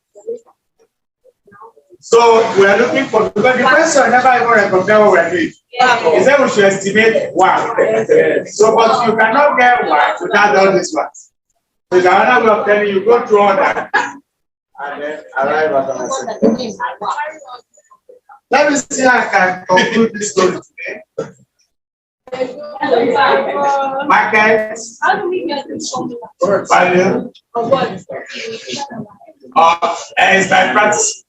So we are looking for, because the question never even compare what we are doing. He said we should estimate one. So, but you cannot get one without all these ones. So the other way of telling you, go through all that and then arrive at an answer. Let me see how I can conclude this story today. Market value is by practice.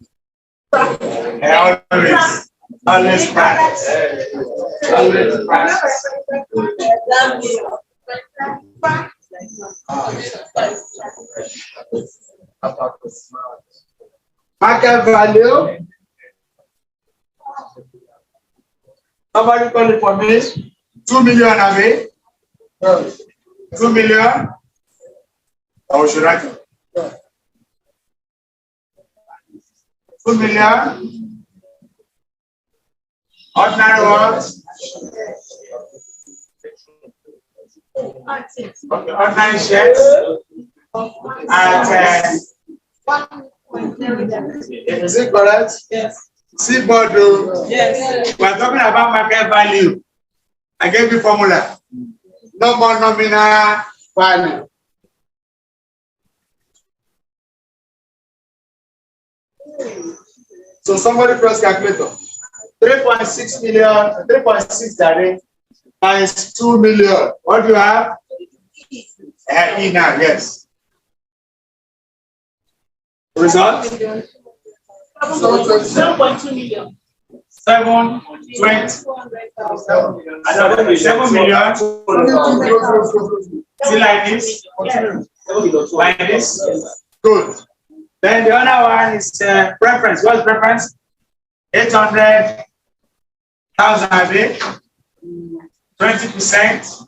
Always practice. Always practice. Market value. Somebody call it for me. 2 million away. 2 million. Or should I? 2 million. Ordinary ones. Okay, ordinary shares. And is it correct? Yes. See, Bodo. Yes. We are talking about market value. I gave you formula. No more nominal value. So somebody press calculator. 3.6 million, 3.6 direct times 2 million. What do you have? E now, yes. Result? 7.2 million. 720. 7 million. See like this? Like this? Good. Then the other one is preference. What's preference? 800,000 a day. 20%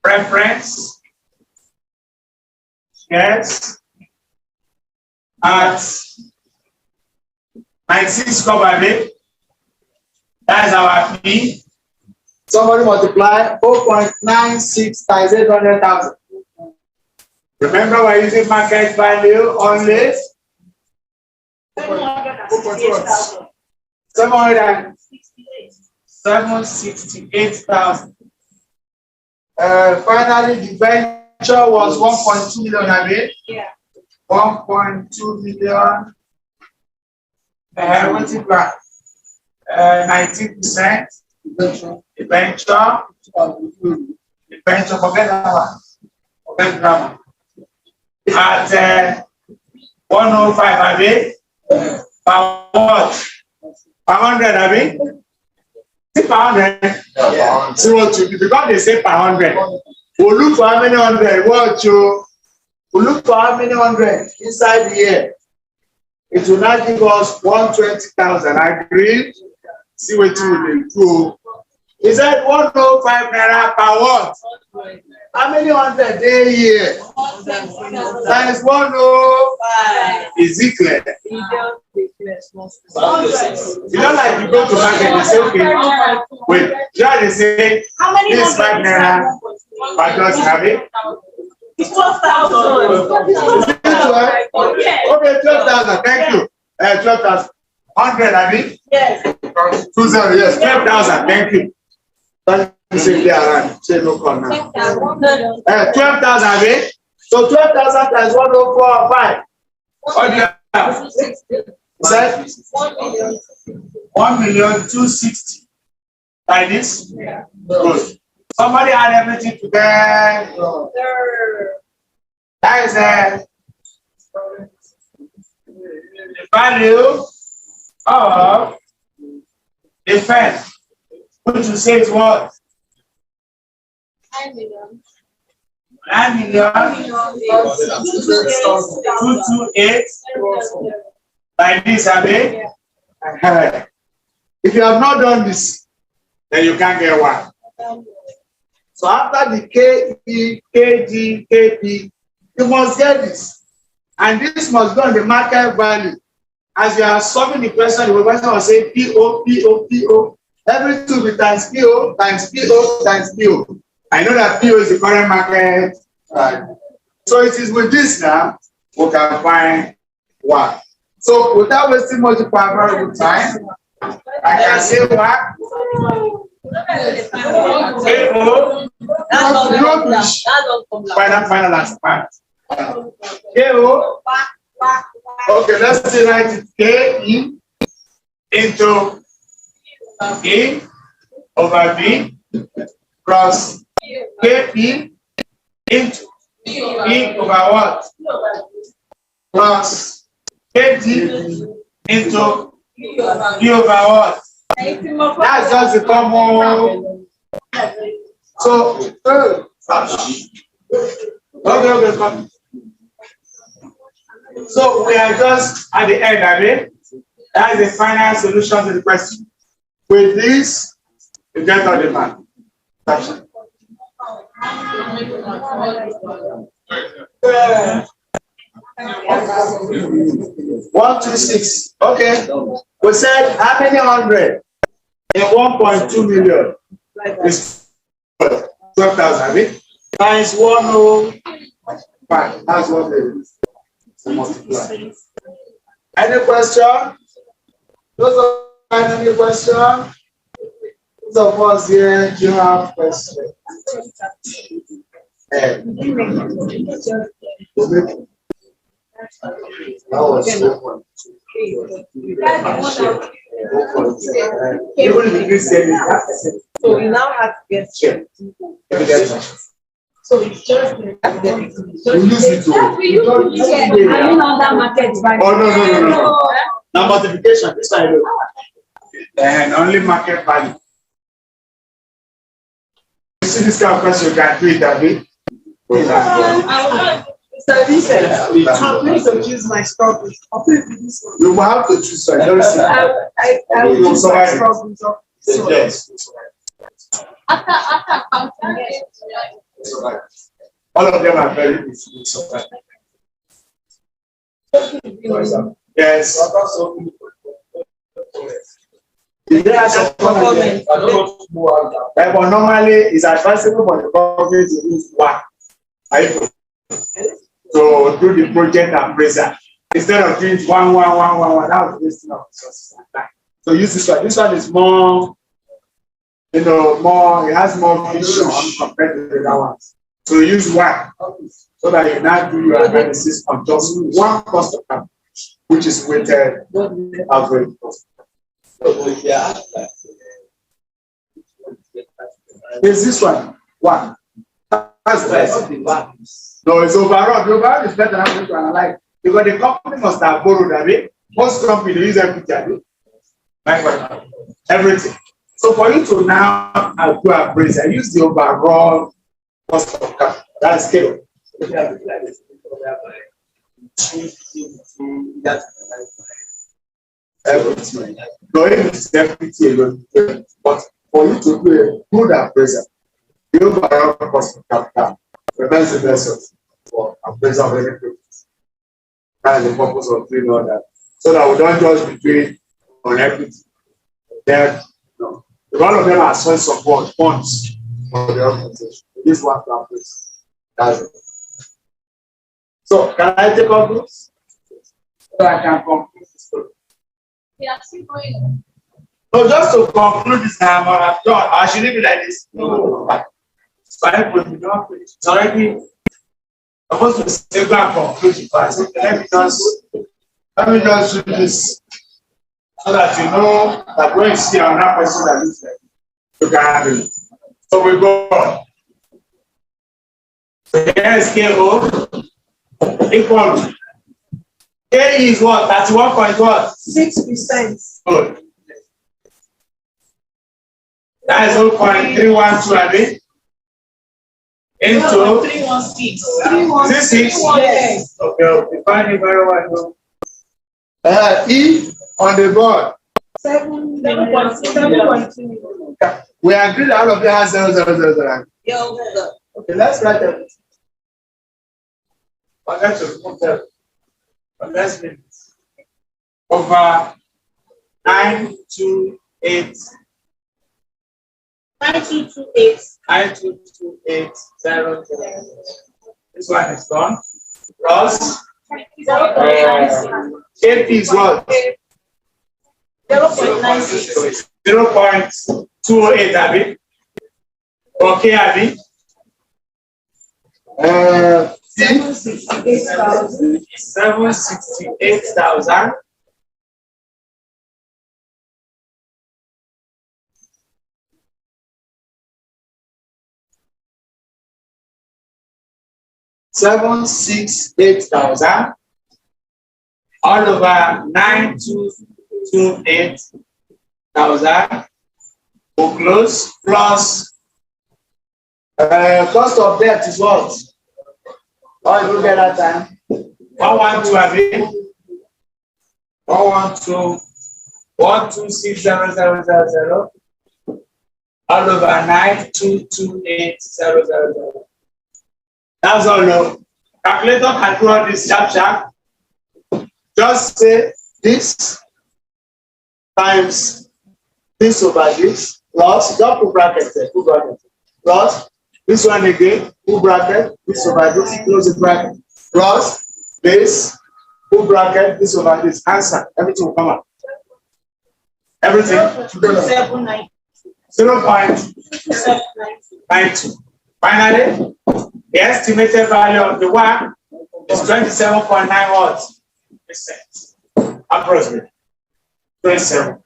preference. Yes. At 96 cover day. That is our fee. Somebody multiply 4.96 times 800,000. Remember, we're using market value only. 768,000. Finally, the venture was 1.2 million a day. Yeah. 1.2 million. What's it back? 19%. The venture, forget that one. Forget grammar. At 105 a day. Per what? Per 100 a day. See per 100? Yeah. See what you do. Because they say per 100. We'll look for how many 100. What you? We'll look for how many 100 inside the year. It will not give us 120,000. Agreed? See what you will do. Is that 105 naira per what? How many 100 day here? Times 105. Is it clear? You don't like you go to market and say, okay, wait, they say, this is 5 naira per dozen, have it? It's 12,000. Is it 12? Okay, 12,000, thank you. 12,000. 100, have it? Yes. 20, yes, 12,000, thank you. Say around. Say no corner. 12,000, have it? So 12,000 times 104.5. What do you have? Said 1,260,000. Like this? Yeah. Good. Somebody add everything together. That is the value of the pen. Which you say is what? 9 million. 9 million. 228. Like this, Abby. Yeah. If you have not done this, then you can't get one. So after the KE, KG, KP, You must get this. And this must be on the market value. As you are solving the question will say PO, PO, PO. Everything will be times PO, times PO, times PO. I know that PO is the current market value. So it is with this now we can find WACC. So without wasting much of our very good time, I can say WACC. Final last part. KO. Okay, let's say write it KE into E over B plus KP into E over what? Plus KD into E over what? That's just the common. So, okay, come. So we are just at the end of it. That is the final solution to the question. With this, you get all the math. 126. Okay. We said how many hundred in 1.2 million is 12,000. Times 105. That's what it is. Multiply. Any question? Those of any question? Those of us here, do you have questions? So we now have to get checked. So it's just We use it to. Oh, no. Now multiplication, this I know. And only market value. You see this kind of question, you can do it, David. So Vincent, I'm going to choose my strawberries. You will have to choose. I don't see. I will choose my strawberries. Yes. After counting. All of them are very easy. Yes. But normally, it's advisable for the government to use WACC. So do the project appraisal instead of doing one. That was wasting of resources and time. So use this one. This one is more, more. It has more vision compared to the other ones. So use WACC so that you now do your analysis on just one cost of capital, which is weighted average cost. There's this one. One. That's the best. No, it's overall. The overall is better than to analyze because the company must have borrowed a bit. Most companies use everything. Everything. So for you to now do appraisal, use the overall cost of capital. That's scale. Everything. No, it's equity alone. But for you to do a good appraisal, the overall cost of capital prevents the vessel for appraisal of any profits. That is the purpose of doing all that. So that we don't just be doing on equity. Then, all of them are source of funds for the organization. This one to appraise. That's it. So, can I take all this? So I can conclude this story. No, just to conclude this time, I should leave it like this. No. It's already supposed to say go and conclude it. Let me just do this so that you know that when you see another person that is there, you can handle it. So we go on. So here is KO equal to K is what? 31.6%. Good. That is 0.312, Abby. Into 316. Is this 6? Yes. Okay, define it very well. E on the board. 7.2. We agree that all of them have 0. Yeah, Okay, let's write it. Forget to remove them. But let's make it over 9228. 9228. 922800. This one is done. Plus KP is what? 0.96. 0.208, Abby. Okay, Abby. 768,000. 768,000. $768,000 all over 9228,000 will close plus cost of debt is what? Oh, you get that time. 112 Abby. 112 126,000 all over 9228,000. That's all. No. Calculator can do all this sharp. Just say this times this over this plus, don't put bracket there, put bracket plus this one again, put bracket, this over this, close the bracket, plus this, put bracket, this over this, answer, everything will come out. Everything? 0.792. Finally, the estimated value of the WACC is 27.9 watts percent. Approximately 27.9.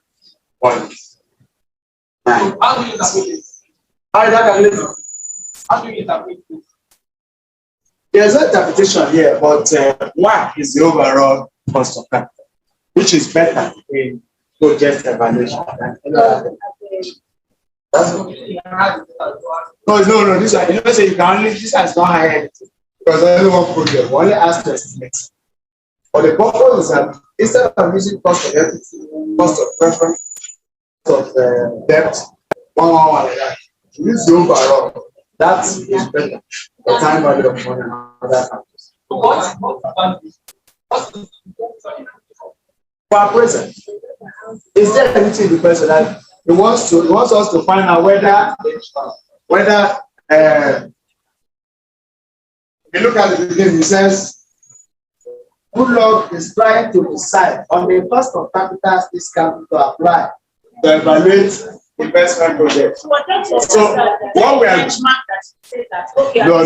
How do you interpret it? How do you interpret it? There's no interpretation here, but WACC is the overall cost of capital, which is better in project evaluation. No. This one, you know, say you can only, this has not higher because only one project, we only ask to estimate. But the purpose is that instead of using cost of equity, cost of preference, cost of debt, one like that, use the overall. That is better. The time value of money and other factors. For our present, is there anything in the person that he wants us to find out whether if you look at the beginning, he says, good luck is trying to decide on the cost of capital discount to apply to evaluate investment projects. So what we are no.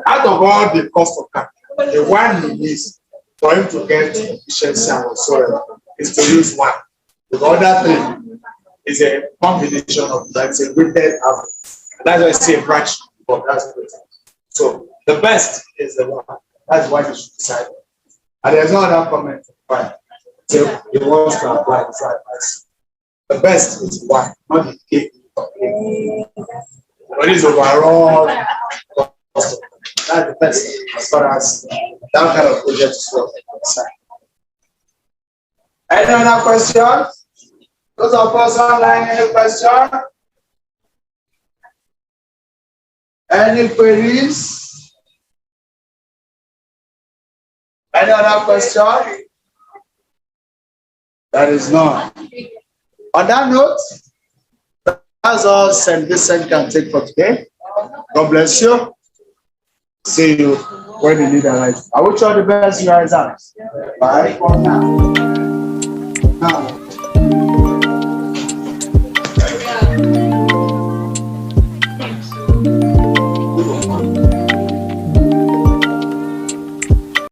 Out of all the cost of capital, the one he needs for him to get efficiency and whatsoever is to use one. The other thing is a combination of that's a weighted average. That's why I say a fraction, but that's the so the best is the one. That's why you should decide. And there's no other comment. Right. So he wants to apply this advice. The best is one, not the cake. What is overall cost? That's the best as far as that kind of project is concerned. Any other question? Those of us online, any question? Any queries? Any other question? There is none. On that note, that's all Saint Vincent can take for today. God bless you. See you when you need a life. I wish you all the best, you guys. Bye for now.